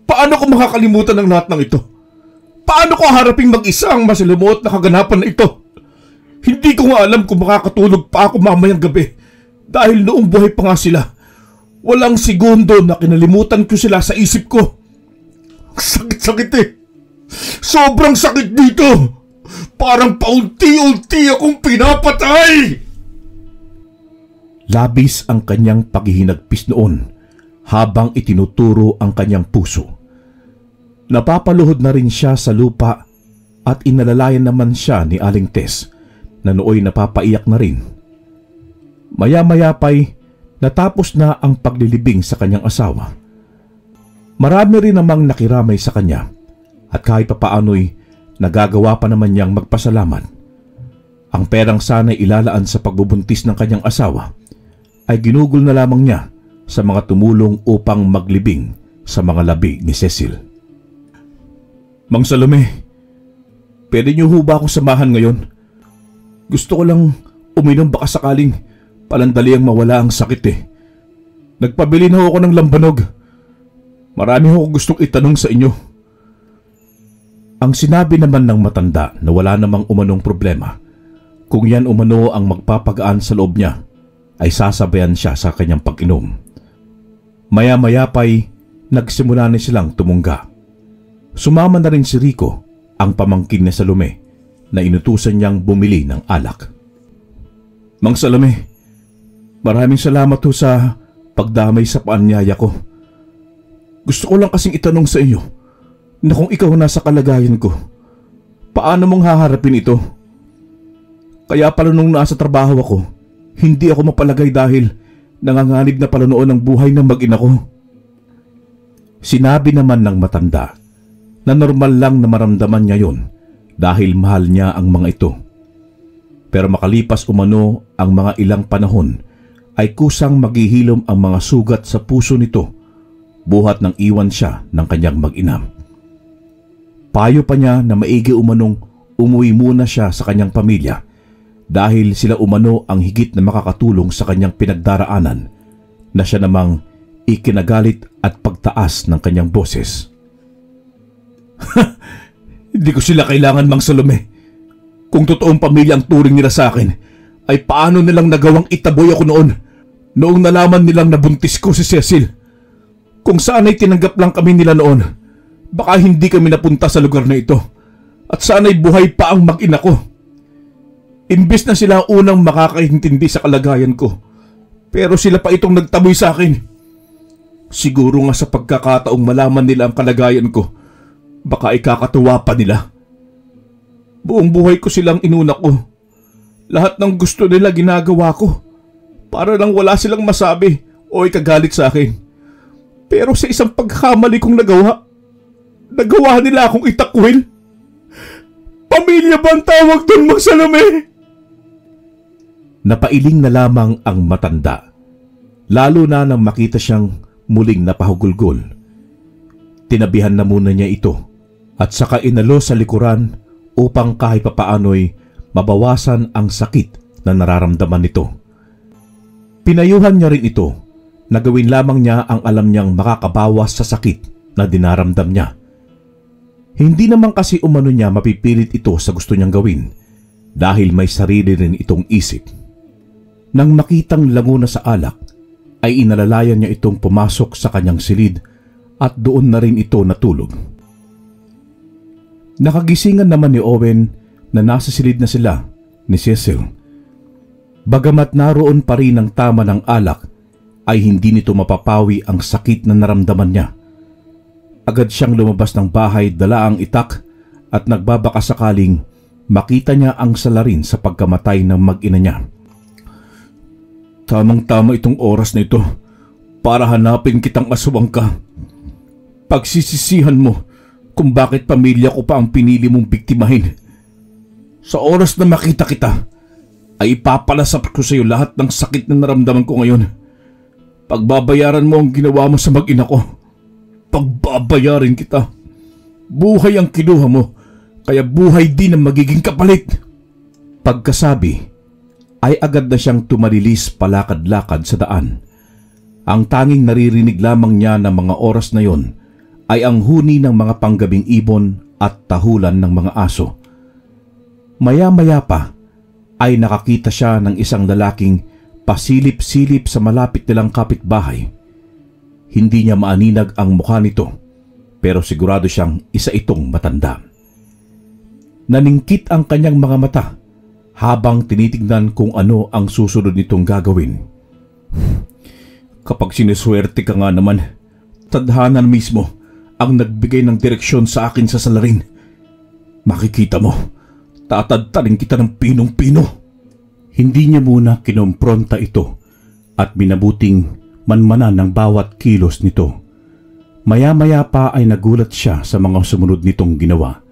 paano ko makakalimutan ang lahat ng ito? Paano ko haraping mag-isa ang masalimuot na kaganapan na ito? Hindi ko nga alam kung makakatulog pa ako mamayang gabi dahil noong buhay pa nga sila. Walang segundo na kinalimutan ko sila sa isip ko. Sakit-sakit eh. Sobrang sakit dito. Parang paunti-unti akong pinapatay. Labis ang kanyang paghihinagpis noon habang itinuturo ang kanyang puso. Napapaluhod na rin siya sa lupa at inalalayan naman siya ni Aling Tess na nooy napapaiyak na rin. Maya-maya pa'y natapos na ang paglilibing sa kanyang asawa. Marami rin namang nakiramay sa kanya at kahit papaano'y nagagawa pa naman niyang magpasalamat. Ang perang sana'y ilalaan sa pagbubuntis ng kanyang asawa ay ginugol na lamang niya sa mga tumulong upang maglibing sa mga labi ni Cecil. Mang Salome, pwede niyo ho ba akong samahan ngayon? Gusto ko lang uminom baka sakaling palandali ang mawala ang sakit eh. Nagpabili na ho ako ng lambanog. Marami ho gustong itanong sa inyo. Ang sinabi naman ng matanda na wala namang umanong problema. Kung yan umano ang magpapagaan sa loob niya, ay sasabayan siya sa kanyang pag-inom. Maya-maya pa'y nagsimula na silang tumungga. Sumama na rin si Rico, ang pamangkin ni Salome, na inutusan niyang bumili ng alak. Mang Salome, maraming salamat ho sa pagdamay sa paanyaya ko. Gusto ko lang kasing itanong sa iyo na kung ikaw nasa kalagayan ko, paano mong haharapin ito? Kaya pala nung nasa trabaho ako, hindi ako mapalagay dahil nanganganib na pala noon ang buhay ng mag-ina ko. Sinabi naman ng matanda na normal lang na maramdaman niya yon dahil mahal niya ang mga ito. Pero makalipas umano ang mga ilang panahon ay kusang maghihilom ang mga sugat sa puso nito buhat ng iwan siya ng kanyang mag-ina. Payo pa niya na maigi umanong umuwi muna siya sa kanyang pamilya dahil sila umano ang higit na makakatulong sa kanyang pinagdaraanan na siya namang ikinagalit at pagtaas ng kanyang boses. Hindi ko sila kailangan, Mang Salome. Kung totoong pamilya ang turing nila sa akin, ay paano nilang nagawang itaboy ako noong nalaman nilang nabuntis ko si Cecil? Kung saan ay tinanggap lang kami nila noon, baka hindi kami napunta sa lugar na ito at sana'y buhay pa ang mag-ina ko. Imbes na sila ang unang makakaintindi sa kalagayan ko, pero sila pa itong nagtaboy sa akin. Siguro nga sa pagkakataong malaman nila ang kalagayan ko, baka ikakatuwa pa nila. Buong buhay ko silang inuna ko. Lahat ng gusto nila ginagawa ko para lang wala silang masabi o ikagalit sa akin. Pero sa isang pagkamali kong nagawa nila akong itakwil. Pamilya ba ang tawag doon, Mang Salome? Napailing na lamang ang matanda, lalo na nang makita siyang muling napahugulgol. Tinabihan na muna niya ito at saka inalo sa likuran upang kahit papaano'y mabawasan ang sakit na nararamdaman nito. Pinayuhan niya rin ito na gawin lamang niya ang alam niyang makakabawas sa sakit na dinaramdam niya. Hindi naman kasi umano niya mapipilit ito sa gusto niyang gawin dahil may sarili rin itong isip. Nang makitang lango na sa alak, ay inalalayan niya itong pumasok sa kanyang silid at doon na rin ito natulog. Nakagisingan naman ni Owen na nasa silid na sila ni Cecil. Bagamat naroon pa rin ang tama ng alak, ay hindi nito mapapawi ang sakit na naramdaman niya. Agad siyang lumabas ng bahay, dala ang itak at nagbabaka sakaling makita niya ang salarin sa pagkamatay ng mag-ina niya. Tamang-tama itong oras na ito para hanapin kitang aswang ka. Pagsisisihan mo kung bakit pamilya ko pa ang pinili mong biktimahin. Sa oras na makita kita, ay ipapalasap ko sa iyo lahat ng sakit na naramdaman ko ngayon. Pagbabayaran mo ang ginawa mo sa mag-ina ko. Pagbabayarin kita. Buhay ang kinuha mo, kaya buhay din ang magiging kapalit. Pagkasabi, ay agad na siyang tumalilis palakad-lakad sa daan. Ang tanging naririnig lamang niya ng mga oras na yon ay ang huni ng mga panggabing ibon at tahulan ng mga aso. Maya-maya pa ay nakakita siya ng isang lalaking pasilip-silip sa malapit nilang kapitbahay. Hindi niya maaninag ang mukha nito, pero sigurado siyang isa itong matanda. Naningkit ang kanyang mga mata habang tinitignan kung ano ang susunod nitong gagawin. Kapag siniswerte ka nga naman, tadhana mismo ang nagbigay ng direksyon sa akin sa salarin. Makikita mo, tatadtarin kita ng pinong-pino. Hindi niya muna kinompronta ito at minabuting manmanan ng bawat kilos nito. Maya-maya pa ay nagulat siya sa mga sumunod nitong ginawa.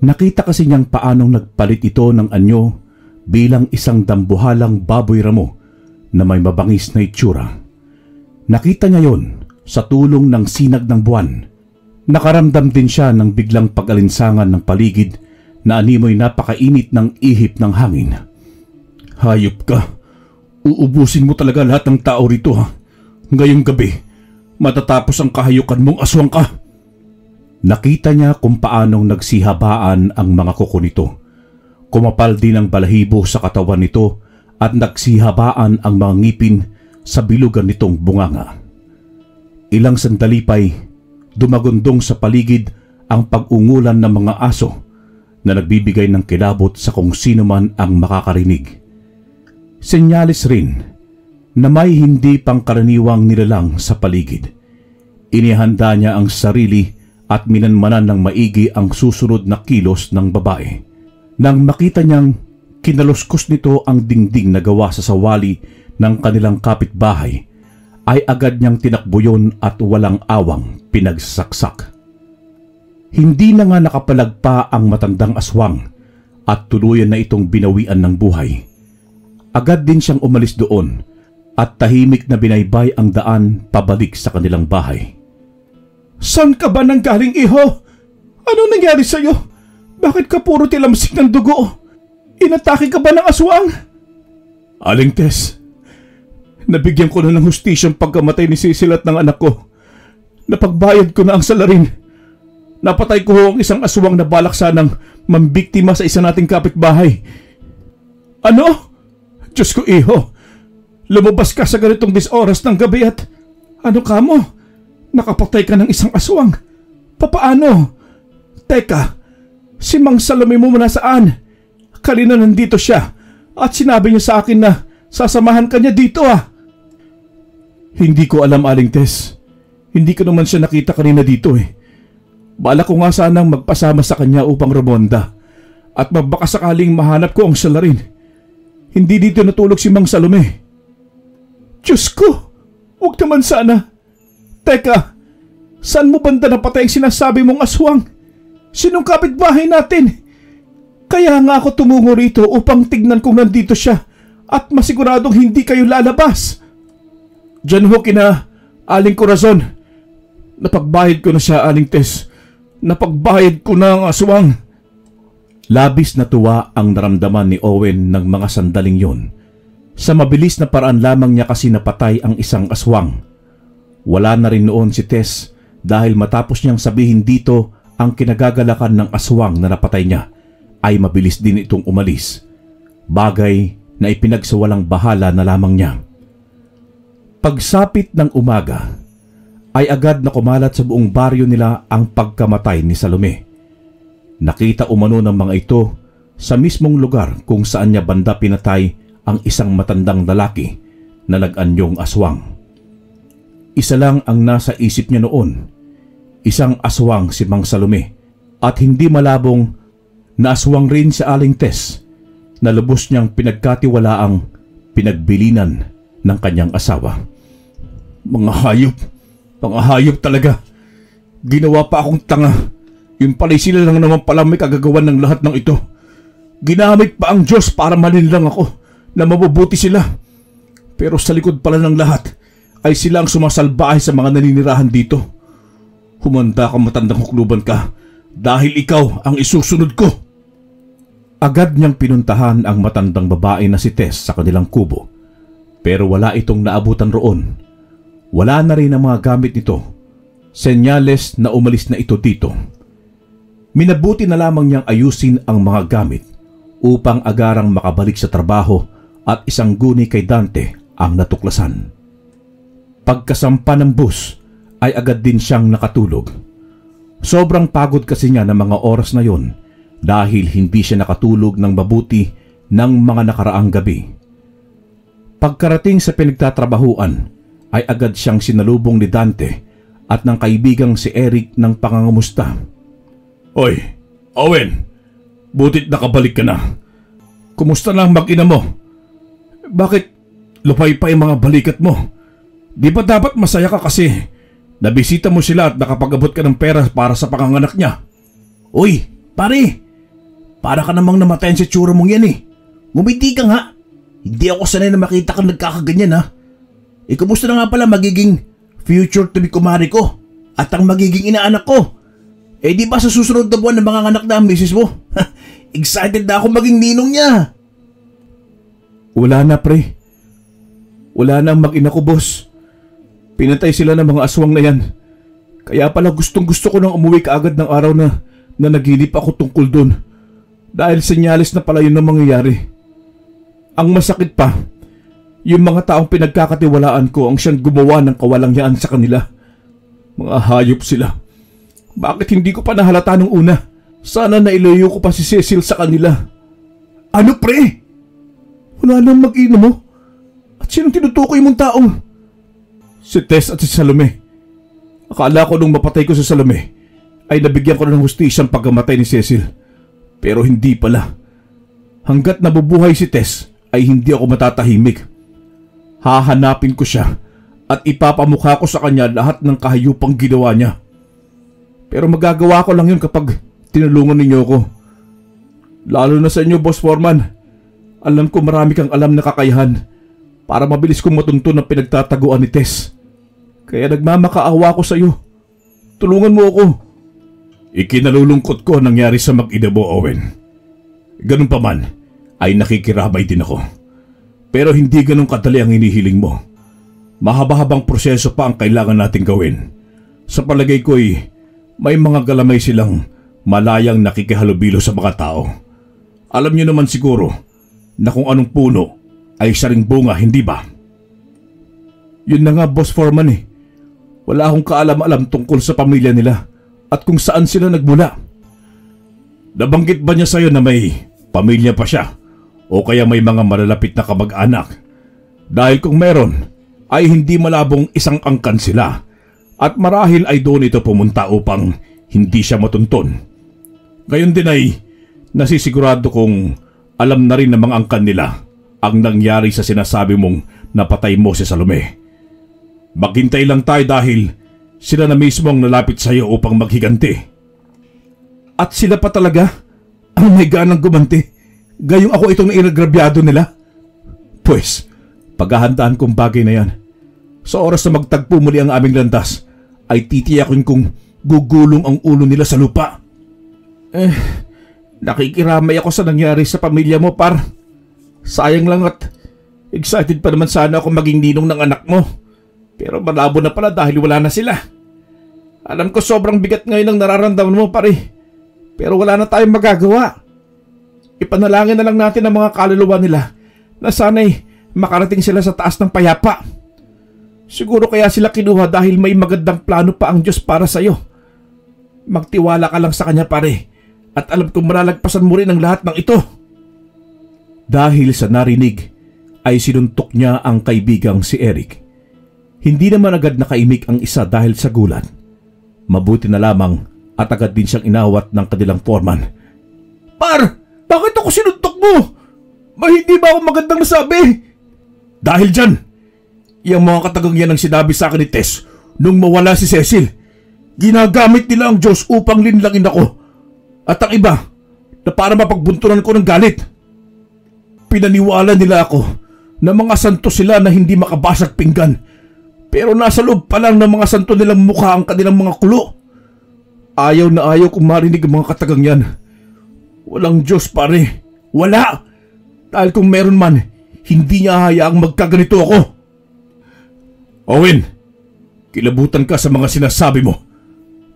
Nakita kasi niyang paanong nagpalit ito ng anyo bilang isang dambuhalang baboy ramo na may mabangis na itsura. Nakita niya yon sa tulong ng sinag ng buwan. Nakaramdam din siya ng biglang pag-alinsangan ng paligid na animoy napakainit ng ihip ng hangin. Hayop ka! Uubusin mo talaga lahat ng tao rito ha? Ngayong gabi, matatapos ang kahayukan mong aswang ka. Nakita niya kung paanong nagsihabaan ang mga kuko nito. Kumapal din ang balahibo sa katawan nito at nagsihabaan ang mga ngipin sa bilugan nitong bunganga. Ilang sandali pa'y dumagundong sa paligid ang pag-ungulan ng mga aso na nagbibigay ng kilabot sa kung sino man ang makakarinig. Senyalis rin na may hindi pangkaraniwang nilalang sa paligid. Inihanda niya ang sarili at minanmanan ng maigi ang susunod na kilos ng babae. Nang makita niyang kinaluskos nito ang dingding na gawa sa sawali ng kanilang kapitbahay, ay agad niyang tinakbo yun at walang awang pinagsaksak. Hindi na nga nakapalagpa ang matandang aswang at tuluyan na itong binawian ng buhay. Agad din siyang umalis doon at tahimik na binaybay ang daan pabalik sa kanilang bahay. Saan ka ba nanggaling, iho? Ano nangyari sa'yo? Bakit ka puro tilamsik ng dugo? Inatake ka ba ng aswang? Aling Tess, nabigyan ko na ng hustisyang pagkamatay ni Cecil at ng anak ko. Napagbayad ko na ang salarin. Napatay ko ang isang aswang na balak sanang mambiktima sa isa nating kapitbahay. Ano? Diyos ko, iho, lumabas ka sa ganitong oras ng gabi at ano ka mo? Nakapatay ka ng isang aswang. Papaano? Teka, si Mang Salome mo muna saan? Kanina nandito siya at sinabi niya sa akin na sasamahan ka niya dito ah. Hindi ko alam, Aling Tess. Hindi ko naman siya nakita kanina dito eh. Bala ko nga sanang magpasama sa kanya upang rumonda at magbaka sakaling mahanap ko ang salarin. Hindi dito natulog si Mang Salome. Diyos ko, huwag naman sana. Teka, saan mo banda napatay ang sinasabi mong aswang? Sinong kapitbahay natin? Kaya nga ako tumungo rito upang tignan kung nandito siya at masiguradong hindi kayo lalabas. Diyan ho kina Aling Corazon. Napagbayad ko na siya, Aling Tess. Napagbayad ko na ang aswang. Labis na tuwa ang naramdaman ni Owen ng mga sandaling yon. Sa mabilis na paraan lamang niya kasi napatay ang isang aswang. Wala na rin noon si Tess dahil matapos niyang sabihin dito ang kinagagalakan ng aswang na napatay niya, ay mabilis din itong umalis. Bagay na ipinagsawalang bahala na lamang niya. Pagsapit ng umaga, ay agad na kumalat sa buong baryo nila ang pagkamatay ni Salome. Nakita umano ng mga ito sa mismong lugar kung saan niya banda pinatay ang isang matandang lalaki na nag-anyong aswang. Isa lang ang nasa isip niya noon, isang aswang si Mang Salome, at hindi malabong na aswang rin si Aling Tess na lubos niyang pinagkatiwalaang pinagbilinan ng kanyang asawa. Mga hayop talaga. Ginawa pa akong tanga. Yun pala sila lang naman pala may kagagawan ng lahat ng ito. Ginamit pa ang Diyos para malinlang ako na mabubuti sila. Pero sa likod pala ng lahat ay sila ang sumasalbahe sa mga naninirahan dito. Humanda kang matandang hukluban ka dahil ikaw ang isusunod ko. Agad niyang pinuntahan ang matandang babae na si Tess sa kanilang kubo. Pero wala itong naabutan roon. Wala na rin ang mga gamit nito. Senyales na umalis na ito dito. Minabuti na lamang niyang ayusin ang mga gamit upang agarang makabalik sa trabaho at isang guni kay Dante ang natuklasan. Pagkasampa ng bus ay agad din siyang nakatulog. Sobrang pagod kasi niya ng mga oras na yon dahil hindi siya nakatulog ng mabuti ng mga nakaraang gabi. Pagkarating sa pinagtatrabahuan ay agad siyang sinalubong ni Dante at ng kaibigang si Eric ng pangangamusta. Oy, Owen, butit nakabalik ka na. Kumusta na ang mag-ina mo? Bakit lupay pa yung mga balikat mo? Di ba dapat masaya ka kasi nabisita mo sila at nakapag-abot ka ng pera para sa panganganak niya? Uy, pare! Para ka namang namatayan sa tsura mong yan eh. Ngumiti ka nga. Hindi ako sanay na makita kang nagkakaganyan ha. Kumusta na nga pala magiging future to be kumari ko at ang magiging inaanak ko? Di ba sa susunod na buwan na mga anak na ang misis mo? Excited na ako maging ninong niya. Wala na pre. Wala na ang mag-ina ko, boss. Pinatay sila ng mga aswang na yan. Kaya pala gustong gusto ko nang umuwi kaagad ng araw na naginip ako tungkol doon. Dahil senyalis na pala yun ang mangyayari. Ang masakit pa, yung mga taong pinagkakatiwalaan ko ang siyang gumawa ng kawalangyaan sa kanila. Mga hayop sila. Bakit hindi ko pa nahalata nung una? Sana nailayo ko pa si Cecil sa kanila. Ano pre? Wala nang mag-ina mo? At sinong tinutukoy mong taong? Si Tess at si Salome. Akala ko nung mapatay ko si Salome ay nabigyan ko na ng hustisyang pagkamatay ni Cecil. Pero hindi pala. Hanggat nabubuhay si Tess ay hindi ako matatahimik. Hahanapin ko siya at ipapamukha ko sa kanya lahat ng kahayupang ginawa niya. Pero magagawa ko lang yun kapag tinulungan ninyo ko. Lalo na sa inyo, Boss Foreman. Alam ko marami kang alam na kakayahan para mabilis kong matuntun ang pinagtataguan ni Tess. Kaya nagmamakaawa ko sa iyo. Tulungan mo ako. Ikinalulungkot ko ang nangyari sa mag-ina mo, Owen. Ganun pa man, ay nakikiramay din ako. Pero hindi ganun kadali ang hinihiling mo. Mahaba-habang proseso pa ang kailangan nating gawin. Sa palagay ko'y may mga galamay silang malayang nakikihalubilo sa mga tao. Alam niyo naman siguro na kung anong puno ay saring bunga, hindi ba? Yun na nga, Boss Foreman eh. Wala akong kaalam-alam tungkol sa pamilya nila at kung saan sila nagmula. Nabanggit ba niya sa'yo na may pamilya pa siya o kaya may mga malalapit na kamag-anak? Dahil kung meron, ay hindi malabong isang angkan sila at marahil ay doon ito pumunta upang hindi siya matuntun. Gayon din ay nasisigurado kong alam na rin ng mga angkan nila ang nangyari sa sinasabi mong napatay mo si Salome. Maghintay lang tayo dahil sila na mismo ang nalapit sa iyo upang maghiganti. At sila pa talaga ang may ganang gumanti, gayong ako itong inagrabyado nila? Pues, paghahandaan kong bagay na yan. Sa oras na magtagpo muli ang aming landas, ay titiyakin kong gugulong ang ulo nila sa lupa. Nakikiramay ako sa nangyari sa pamilya mo, par. Sayang lang at excited pa naman sana ako maging ninong ng anak mo. Pero malabo na pala dahil wala na sila. Alam ko sobrang bigat ngayon ang nararamdaman mo, pare. Pero wala na tayong magagawa. Ipanalangin na lang natin ang mga kaluluwa nila na sana'y makarating sila sa taas ng payapa. Siguro kaya sila kinuha dahil may magandang plano pa ang Diyos para sa'yo. Magtiwala ka lang sa Kanya, pare, at alam kong malalagpasan mo rin ang lahat ng ito. Dahil sa narinig ay sinuntok niya ang kaibigang si Eric. Hindi naman agad nakaimik ang isa dahil sa gulat. Mabuti na lamang at agad din siyang inawat ng kanilang foreman. Par, bakit ako sinuntok mo? Hindi ba ako magandang nasabi? Dahil dyan, yung mga katagang yan ang sinabi sa akin ni Tess nung mawala si Cecil. Ginagamit nila ang Diyos upang linlangin ako. At ang iba, na para mapagbuntunan ko ng galit. Pinaniwala nila ako na mga santo sila na hindi makabasag pinggan. Pero nasa loob pa lang ng mga santo nilang mukha ang kanilang mga kulo. Ayaw na ayaw kong marinig ang mga katagang yan. Walang Diyos, pare. Wala! Dahil kung meron man, hindi niya hayaang magkaganito ako. Owen, kilabutan ka sa mga sinasabi mo.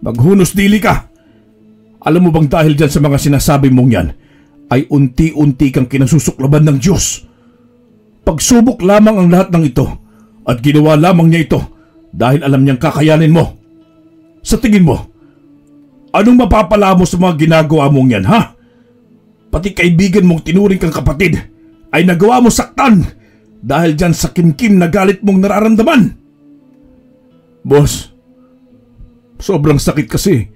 Maghunos dili ka. Alam mo bang dahil dyan sa mga sinasabi mong yan, ay unti-unti kang kinasusuklaban ng Diyos. Pagsubok lamang ang lahat ng ito at ginawa lamang niya ito dahil alam niyang kakayanin mo. Sa tingin mo, anong mapapala mo sa mga ginagawa mong yan, ha? Pati kaibigan mong tinuring kang kapatid ay nagawa mo saktan dahil dyan sa kimkim na galit mong nararamdaman. Boss, sobrang sakit kasi.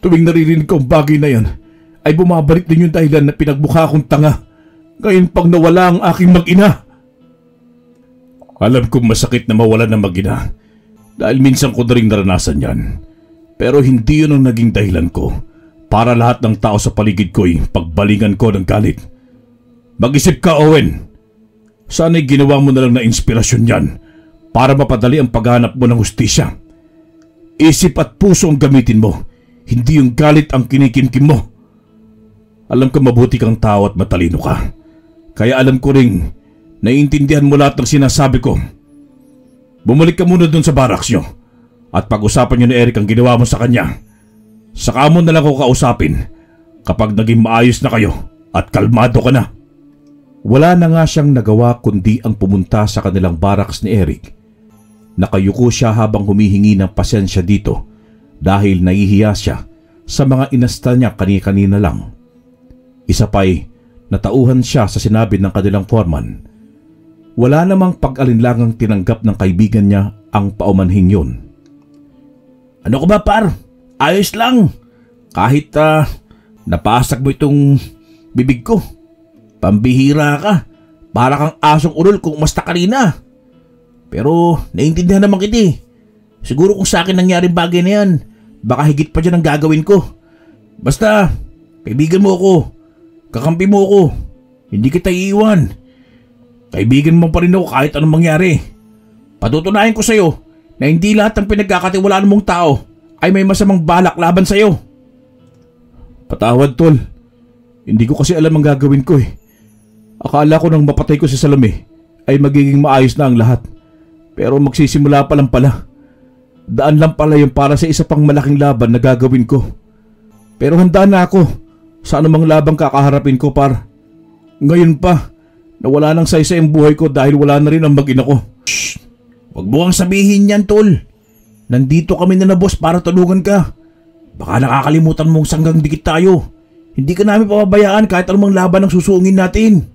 Tuwing naririnig ko ang bagay na yan, ay bumabalik din yung dahilan na pinagmukha kong tanga. Ngayon pang nawala ang aking mag-ina. Alam kong masakit na mawala ng mag-ina dahil minsan ko na rin naranasan yan. Pero hindi yun ang naging dahilan ko para lahat ng tao sa paligid ko'y pagbalingan ko ng galit. Mag-isip ka, Owen. Sana'y ginawa mo na lang na inspirasyon yan para mapadali ang paghanap mo ng hustisya. Isip at puso ang gamitin mo, hindi yung galit ang kinikimkim mo. Alam ko mabuti kang tao at matalino ka. Kaya alam ko ring naiintindihan mo lahat ng sinasabi ko. Bumalik ka muna dun sa barracks nyo at pag-usapan nyo ni Eric ang ginawa mo sa kanya. Saka mo na lang ako kausapin kapag naging maayos na kayo at kalmado ka na. Wala na nga siyang nagawa kundi ang pumunta sa kanilang barracks ni Eric. Nakayuko siya habang humihingi ng pasensya dito dahil nahihiya siya sa mga inasta niya kani-kanina lang. Isa pa'y natauhan siya sa sinabi ng kanilang foreman. Wala namang pag-alinlangang tinanggap ng kaibigan niya ang paumanhing yun. Ano ko ba, par? Ayos lang. Kahit napasag mo itong bibig ko. Pambihira ka. Para kang asong ulol kung umasta kanina. Pero naiintindihan naman kita. Siguro kung sa akin nangyari bagay na yan, baka higit pa dyan ang gagawin ko. Basta, kaibigan mo ako. Kakampi mo ako. Hindi kita iiwan. Kaibigan mo pa rin ako kahit anong mangyari. Patutunayan ko sa'yo na hindi lahat ng pinagkakatiwalaan mong tao ay may masamang balak laban sa'yo. Patawad, tol. Hindi ko kasi alam ang gagawin ko eh. Akala ko nang mapatay ko si Salome ay magiging maayos na ang lahat. Pero magsisimula pa lang pala. Daan lang pala yung para sa isa pang malaking laban na gagawin ko. Pero handa na ako sa anumang labang kakaharapin ko, par. Ngayon pa, nawala nang saysay ang buhay ko dahil wala na rin ang mag-ina ko. Shh! Huwag mo kang sabihin yan, tol. Nandito kami na boss para tulungan ka. Baka nakakalimutan mong sanggang dikit tayo. Hindi ka namin papabayaan kahit anumang laban ang susuungin natin.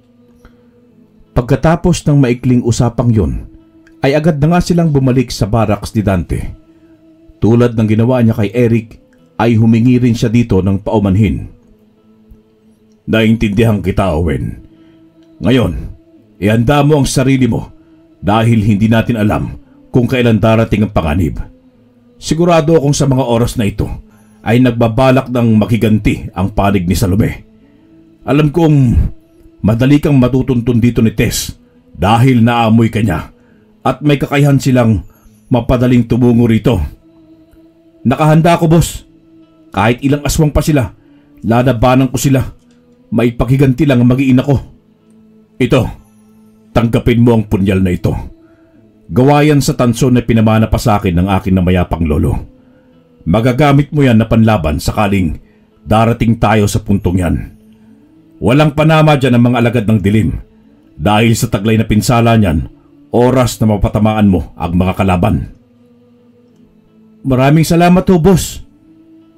Pagkatapos ng maikling usapang yun, ay agad na nga silang bumalik sa barracks ni Dante. Tulad ng ginawa niya kay Eric, ay humingi rin siya dito ng paumanhin. Naintindihan kita, Owen. Ngayon, ihanda mo ang sarili mo dahil hindi natin alam kung kailan darating ang panganib. Sigurado akong sa mga oras na ito ay nagbabalak ng makiganti ang panig ni Salome. Alam kong madali kang matutuntun dito ni Tess dahil naamoy ka niya at may kakayahan silang mapadaling tumungo rito. Nakahanda ako, boss. Kahit ilang aswang pa sila, lalabanan ko sila. May paghiganti lang ang mag-iina ko. Ito, tanggapin mo ang punyal na ito. Gawayan sa tanso na pinamana pa sa akin ng aking namayapang lolo. Magagamit mo yan na panlaban sakaling darating tayo sa puntong yan. Walang panama dyan ang mga alagad ng dilim dahil sa taglay na pinsala niyan, Oras na mapatamaan mo ang mga kalaban. Maraming salamat ho, boss.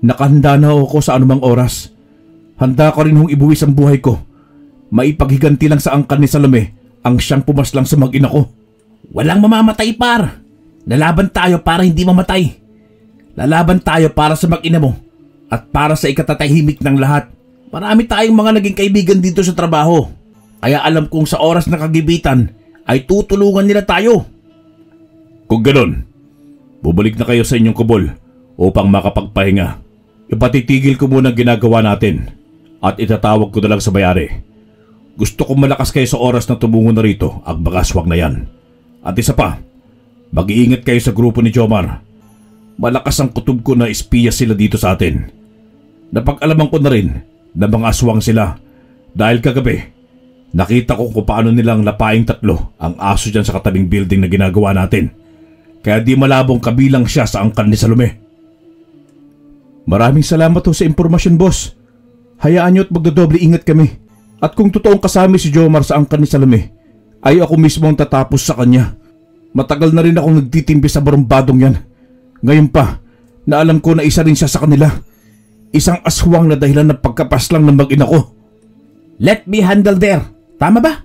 Nakahanda na ako sa anumang oras. Handa ko rin hong ibuwis ang buhay ko. Maipaghiganti lang sa angkan ni Salome ang siyang pumaslang sa mag-ina ko. Walang mamamatay, par. Lalaban tayo para hindi mamatay. Lalaban tayo para sa mag-ina mo at para sa ikatatahimik ng lahat. Marami tayong mga naging kaibigan dito sa trabaho. Kaya alam kong sa oras ng kagibitan ay tutulungan nila tayo. Kung ganon, bumalik na kayo sa inyong kubol upang makapagpahinga. Ipatitigil ko muna ang ginagawa natin at itatawag ko na lang sa may-ari. Gusto kong malakas kayo sa oras na tumungo na rito ang mga aswang na yan. At isa pa, mag-iingat kayo sa grupo ni Jomar. Malakas ang kutob ko na espiya sila dito sa atin. Napag-alaman ko na rin na mga aswang sila dahil kagabi nakita ko kung paano nilang lapaing 3 ang aso dyan sa katabing building na ginagawa natin. Kaya di malabong kabilang siya sa angkan ni Salome. Maraming salamat ho sa impormasyon, boss. Hayaan niyo at magdodoble ingat kami. At kung totoong kasama si Jomar sa angkan ni Salome, ay ako mismo ang tatapos sa kanya. Matagal na rin akong nagtitimbi sa barumbadong yan. Ngayon pa, na alam ko na isa rin siya sa kanila. Isang aswang na dahilan ng pagkapaslang ng mag-ina ko. Let me handle there. Tama ba?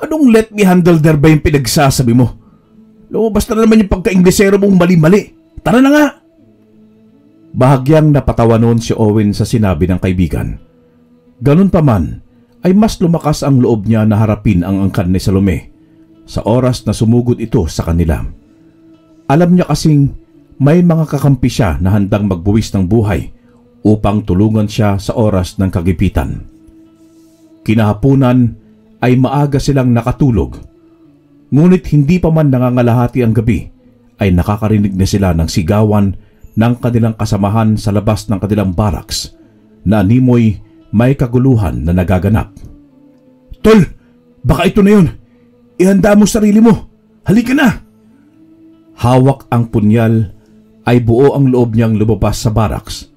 Anong let me handle there ba yung pinagsasabi mo? Lumabas na naman yung pagka-Inglesero mong mali-mali. Tara na nga. Bahagyang napatawa noon si Owen sa sinabi ng kaibigan. Ganun pa man, ay mas lumakas ang loob niya na harapin ang angkan ni Salome sa oras na sumugod ito sa kanila. Alam niya kasing may mga kakampi siya na handang magbuwis ng buhay upang tulungan siya sa oras ng kagipitan. Kinahapunan ay maaga silang nakatulog. Ngunit hindi pa man nangangalahati ang gabi ay nakakarinig na sila ng sigawan ng kanilang kasamahan sa labas ng kanilang barracks na animoy may kaguluhan na nagaganap. Tol, baka ito na yun. Ihanda mo sarili mo. Halika na. Hawak ang punyal ay buo ang loob niyang lumabas sa barracks.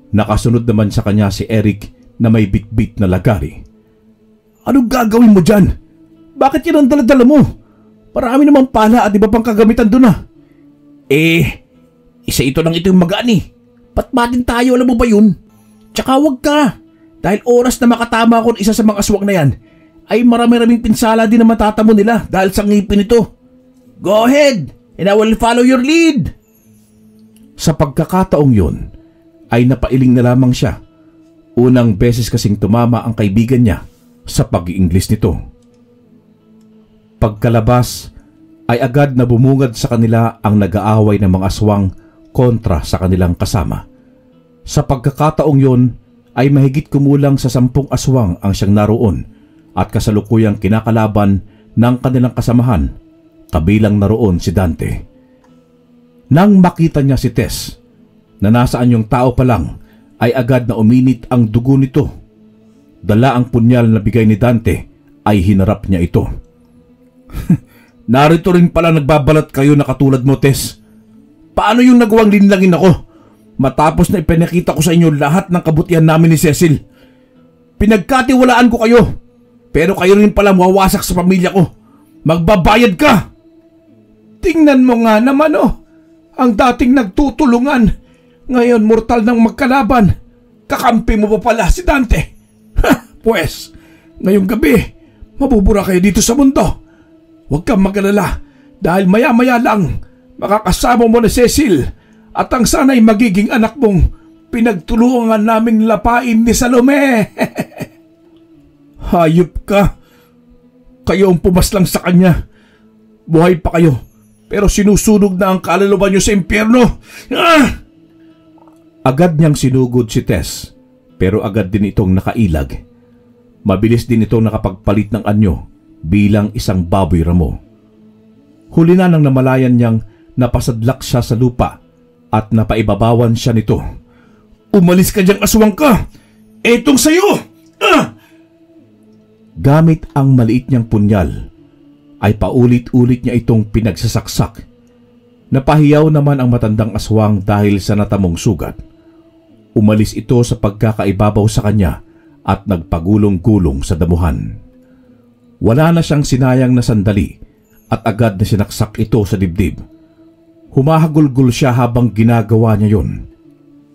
Nakasunod naman sa kanya si Eric na may bitbit na lagari. Anong gagawin mo dyan? Bakit yan ang daladala mo? Marami namang pala at iba pang kagamitan doon ah. Isa ito lang ito yung magaan eh. Patmatin tayo, alam mo ba yun? Tsaka wag ka. Dahil oras na makatama ko isa sa mga aswang na yan, ay marami-raming pinsala din na matatamo nila dahil sa ngipin nito. Go ahead, and I will follow your lead. Sa pagkakataong yun, ay napailing na lamang siya. Unang beses kasing tumama ang kaibigan niya sa pag-i-Ingles nito. Pagkalabas, ay agad na bumungad sa kanila ang nag-aaway ng mga aswang kontra sa kanilang kasama. Sa pagkakataong yun, ay mahigit kumulang sa 10 aswang ang siyang naroon at kasalukuyang kinakalaban ng kanilang kasamahan, kabilang naroon si Dante. Nang makita niya si Tess, na nasaan yung tao pa lang, ay agad na uminit ang dugo nito. Dala ang punyal na bigay ni Dante, ay hinarap niya ito. Narito rin pala nagbabalat kayo na katulad mo, Tess. Paano yung nagawang linlangin ako? Matapos na ipinakita ko sa inyo lahat ng kabutihan namin ni Cecil. Pinagkatiwalaan ko kayo. Pero kayo rin pala mawawasak sa pamilya ko. Magbabayad ka! Tingnan mo nga naman ang dating nagtutulungan. Ngayon mortal ng magkalaban. Kakampi mo pa pala si Dante. Pues, ngayong gabi, mabubura kayo dito sa mundo. Huwag kang mag-alala dahil maya-maya lang makakasama mo na Cecil at ang sana'y magiging anak mong pinagtulungan naming lapain ni Salome. Hayop ka. Kayo ang pumaslang sa kanya. Buhay pa kayo, pero sinusunog na ang kaluluwa niyo sa impyerno. Agad niyang sinugod si Tess, pero agad din itong nakailag. Mabilis din itong nakapagpalit ng anyo bilang isang baboy ramo. Huli na nang namalayan niyang napasadlak siya sa lupa at napaibabawan siya nito. Umalis ka diyang aswang ka! Etong sayo! Gamit ang maliit niyang punyal, ay paulit-ulit niya itong pinagsasaksak. Napahiyaw naman ang matandang aswang dahil sa natamong sugat. Umalis ito sa pagkakaibabaw sa kanya at nagpagulong-gulong sa damuhan. Wala na siyang sinayang na sandali at agad na sinaksak ito sa dibdib. Humahagulgol siya habang ginagawa niya yun.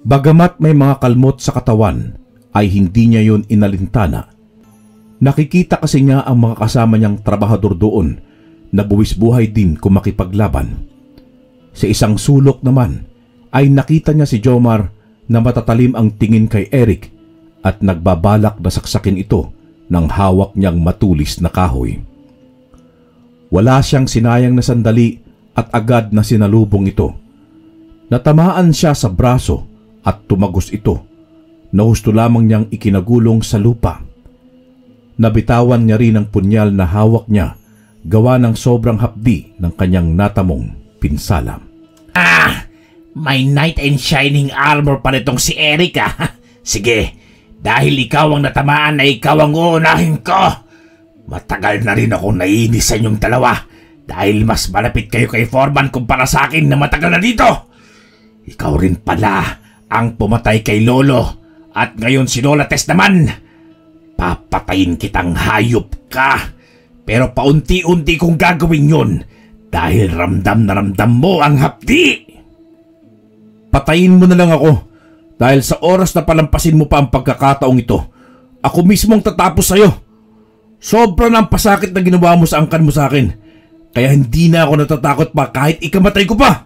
Bagamat may mga kalmot sa katawan, ay hindi niya yun inalintana. Nakikita kasi niya ang mga kasama niyang trabahador doon na buwis buhay din kung makipaglaban. Sa isang sulok naman ay nakita niya si Jomar na matatalim ang tingin kay Eric at nagbabalak na saksakin ito ng hawak niyang matulis na kahoy. Wala siyang sinayang na sandali at agad na sinalubong ito. Natamaan siya sa braso at tumagos ito na husto lamang niyang ikinagulong sa lupa. Nabitawan niya rin ang punyal na hawak niya gawa ng sobrang hapdi ng kanyang natamong pinsala. May knight in shining armor pa nitong si Eric Sige, dahil ikaw ang natamaan na ikaw ang uunahin ko. Matagal na rin ako naiinis sa inyong dalawa dahil mas malapit kayo kay Foreman kumpara sa akin na matagal na dito. Ikaw rin pala ang pumatay kay Lolo at ngayon si Lola Tess naman. Papatayin kitang hayop ka. Pero paunti-unti kong gagawin yun dahil ramdam na ramdam mo ang hapdi. Patayin mo na lang ako dahil sa oras na palampasin mo pa ang pagkakataong ito, ako mismong tatapos sa'yo. Sobra na ang pasakit na ginawa mo sa angkan mo sa akin, kaya hindi na ako natatakot pa kahit ikamatay ko pa.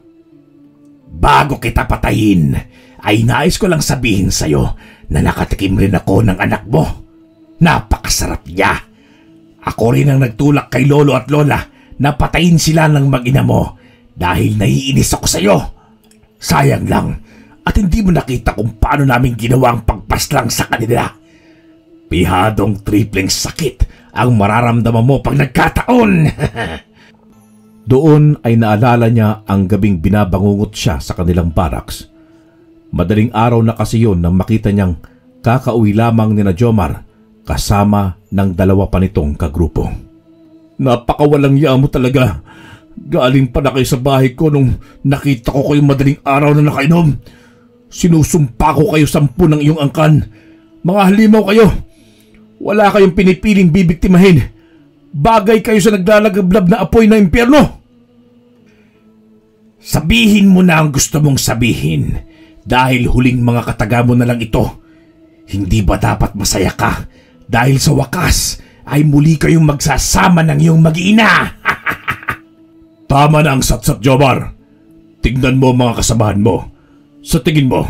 Bago kita patayin, ay nais ko lang sabihin sa'yo na nakatikim rin ako ng anak mo. Napakasarap niya. Ako rin ang nagtulak kay Lolo at Lola na patayin sila ng mag-ina mo dahil naiinis ako sa'yo. Sayang lang at hindi mo nakita kung paano namin ginawa ang pagpaslang sa kanila. Pihadong tripleng sakit ang mararamdaman mo pag nagkataon. Doon ay naalala niya ang gabing binabangungot siya sa kanilang barracks. Madaling araw na kasi yun nang makita niyang kakauwi lamang ni Jomar kasama ng dalawa pa nitong kagrupo. Napakawalang iya mo talaga. Galing pa na kayo sa bahay ko nung nakita ko kayong madaling araw na nakainom. Sinusumpa ko kayo 10 ng iyong angkan. Mga halimaw kayo. Wala kayong pinipiling bibiktimahin. Bagay kayo sa naglalagablab na apoy na impyerno. Sabihin mo na ang gusto mong sabihin dahil huling mga kataga mo na lang ito. Hindi ba dapat masaya ka dahil sa wakas ay muli kayong magsasama ng iyong mag-ina? Tama na ang satsat, Jomar. Tignan mo ang mga kasamahan mo. Sa tingin mo,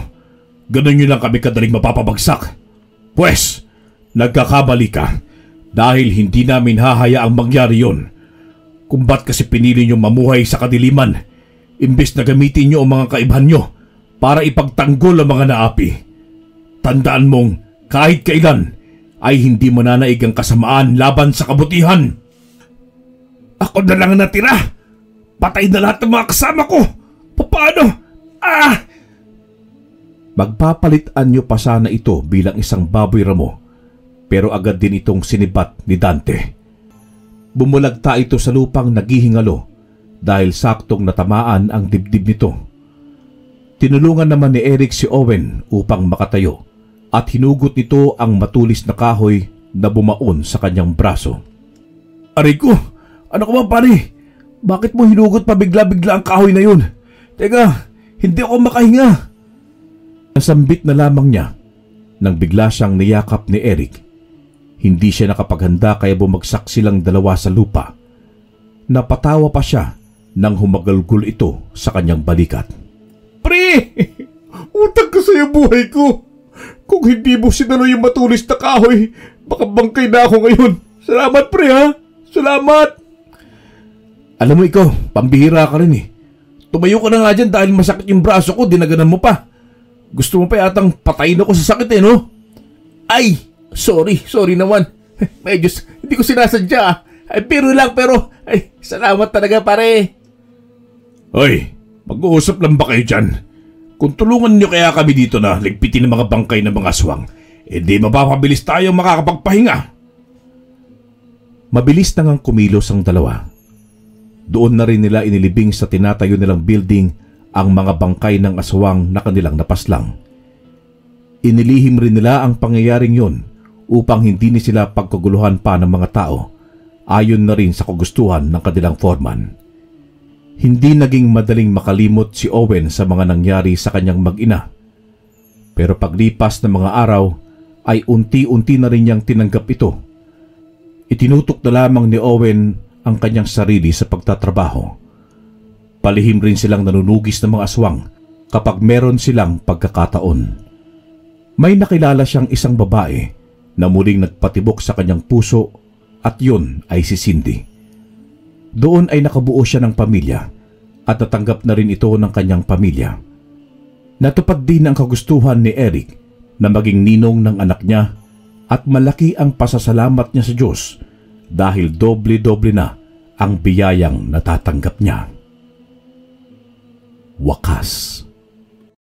ganun nyo lang kami kadaling mapapabagsak. Pwes, nagkakamali ka dahil hindi namin hahayaang mangyari yun. Kung ba't kasi pinili nyo mamuhay sa kadiliman, imbes na gamitin nyo ang mga kaibahan nyo para ipagtanggol ang mga naapi. Tandaan mong kahit kailan ay hindi mananaig ang kasamaan laban sa kabutihan. Ako na lang natira. Patay na lahat ng mga kasama ko. Paano? Magpapalitan niyo pa sana ito bilang isang baboy ramo, pero agad din itong sinibat ni Dante. Bumulagta ito sa lupang naghihingalo dahil saktong natamaan ang dibdib nito. Tinulungan naman ni Eric si Owen upang makatayo at hinugot nito ang matulis na kahoy na bumaon sa kanyang braso. Aray ko! Ano ka ba, pare? Bakit mo hinugot pa bigla-bigla ang kahoy na yun? Teka, hindi ako makahinga. Nasambit na lamang niya nang bigla siyang niyakap ni Eric. Hindi siya nakapaghanda kaya bumagsak silang dalawa sa lupa. Napatawa pa siya nang humagalgul ito sa kanyang balikat. Pre! Utang ka sa'yo buhay ko! Kung hindi mo sinalo yung matulis na kahoy, baka bangkay na ako ngayon. Salamat, pre, ha? Salamat! Alam mo ikaw, pambihira ka rin eh. Tumayo ka na nga dyan dahil masakit yung braso ko, dinaganan mo pa. Gusto mo pa yatang patayin ako sa sakit eh, no? Ay! Sorry naman. Medyo hindi ko sinasadya. Ay, pero lang, pero salamat talaga, pare. Hoy, mag-uusap lang ba kayo dyan? Kung tulungan nyo kaya kami dito na ligpitin ng mga bangkay ng mga aswang, di mapapabilis tayo makakapagpahinga. Mabilis na ngang kumilos ang dalawa. Doon na rin nila inilibing sa tinatayo nilang building ang mga bangkay ng aswang na kanilang napaslang. Inilihim rin nila ang pangyayaring yun upang hindi ni sila pagkaguluhan pa ng mga tao ayon na rin sa kagustuhan ng kanilang foreman. Hindi naging madaling makalimot si Owen sa mga nangyari sa kanyang mag-ina. Pero paglipas ng mga araw ay unti-unti na rin niyang tinanggap ito. Itinutok na lamang ni Owen ang kanyang sarili sa pagtatrabaho. Palihim rin silang nanunugis ng mga aswang kapag meron silang pagkakataon. May nakilala siyang isang babae na muling nagpatibok sa kanyang puso at yun ay si Cindy. Doon ay nakabuo siya ng pamilya at natanggap na rin ito ng kanyang pamilya. Natupad din ang kagustuhan ni Eric na maging ninong ng anak niya at malaki ang pasasalamat niya sa Diyos dahil doble-doble na ang biyayang natatanggap niya. Wakas.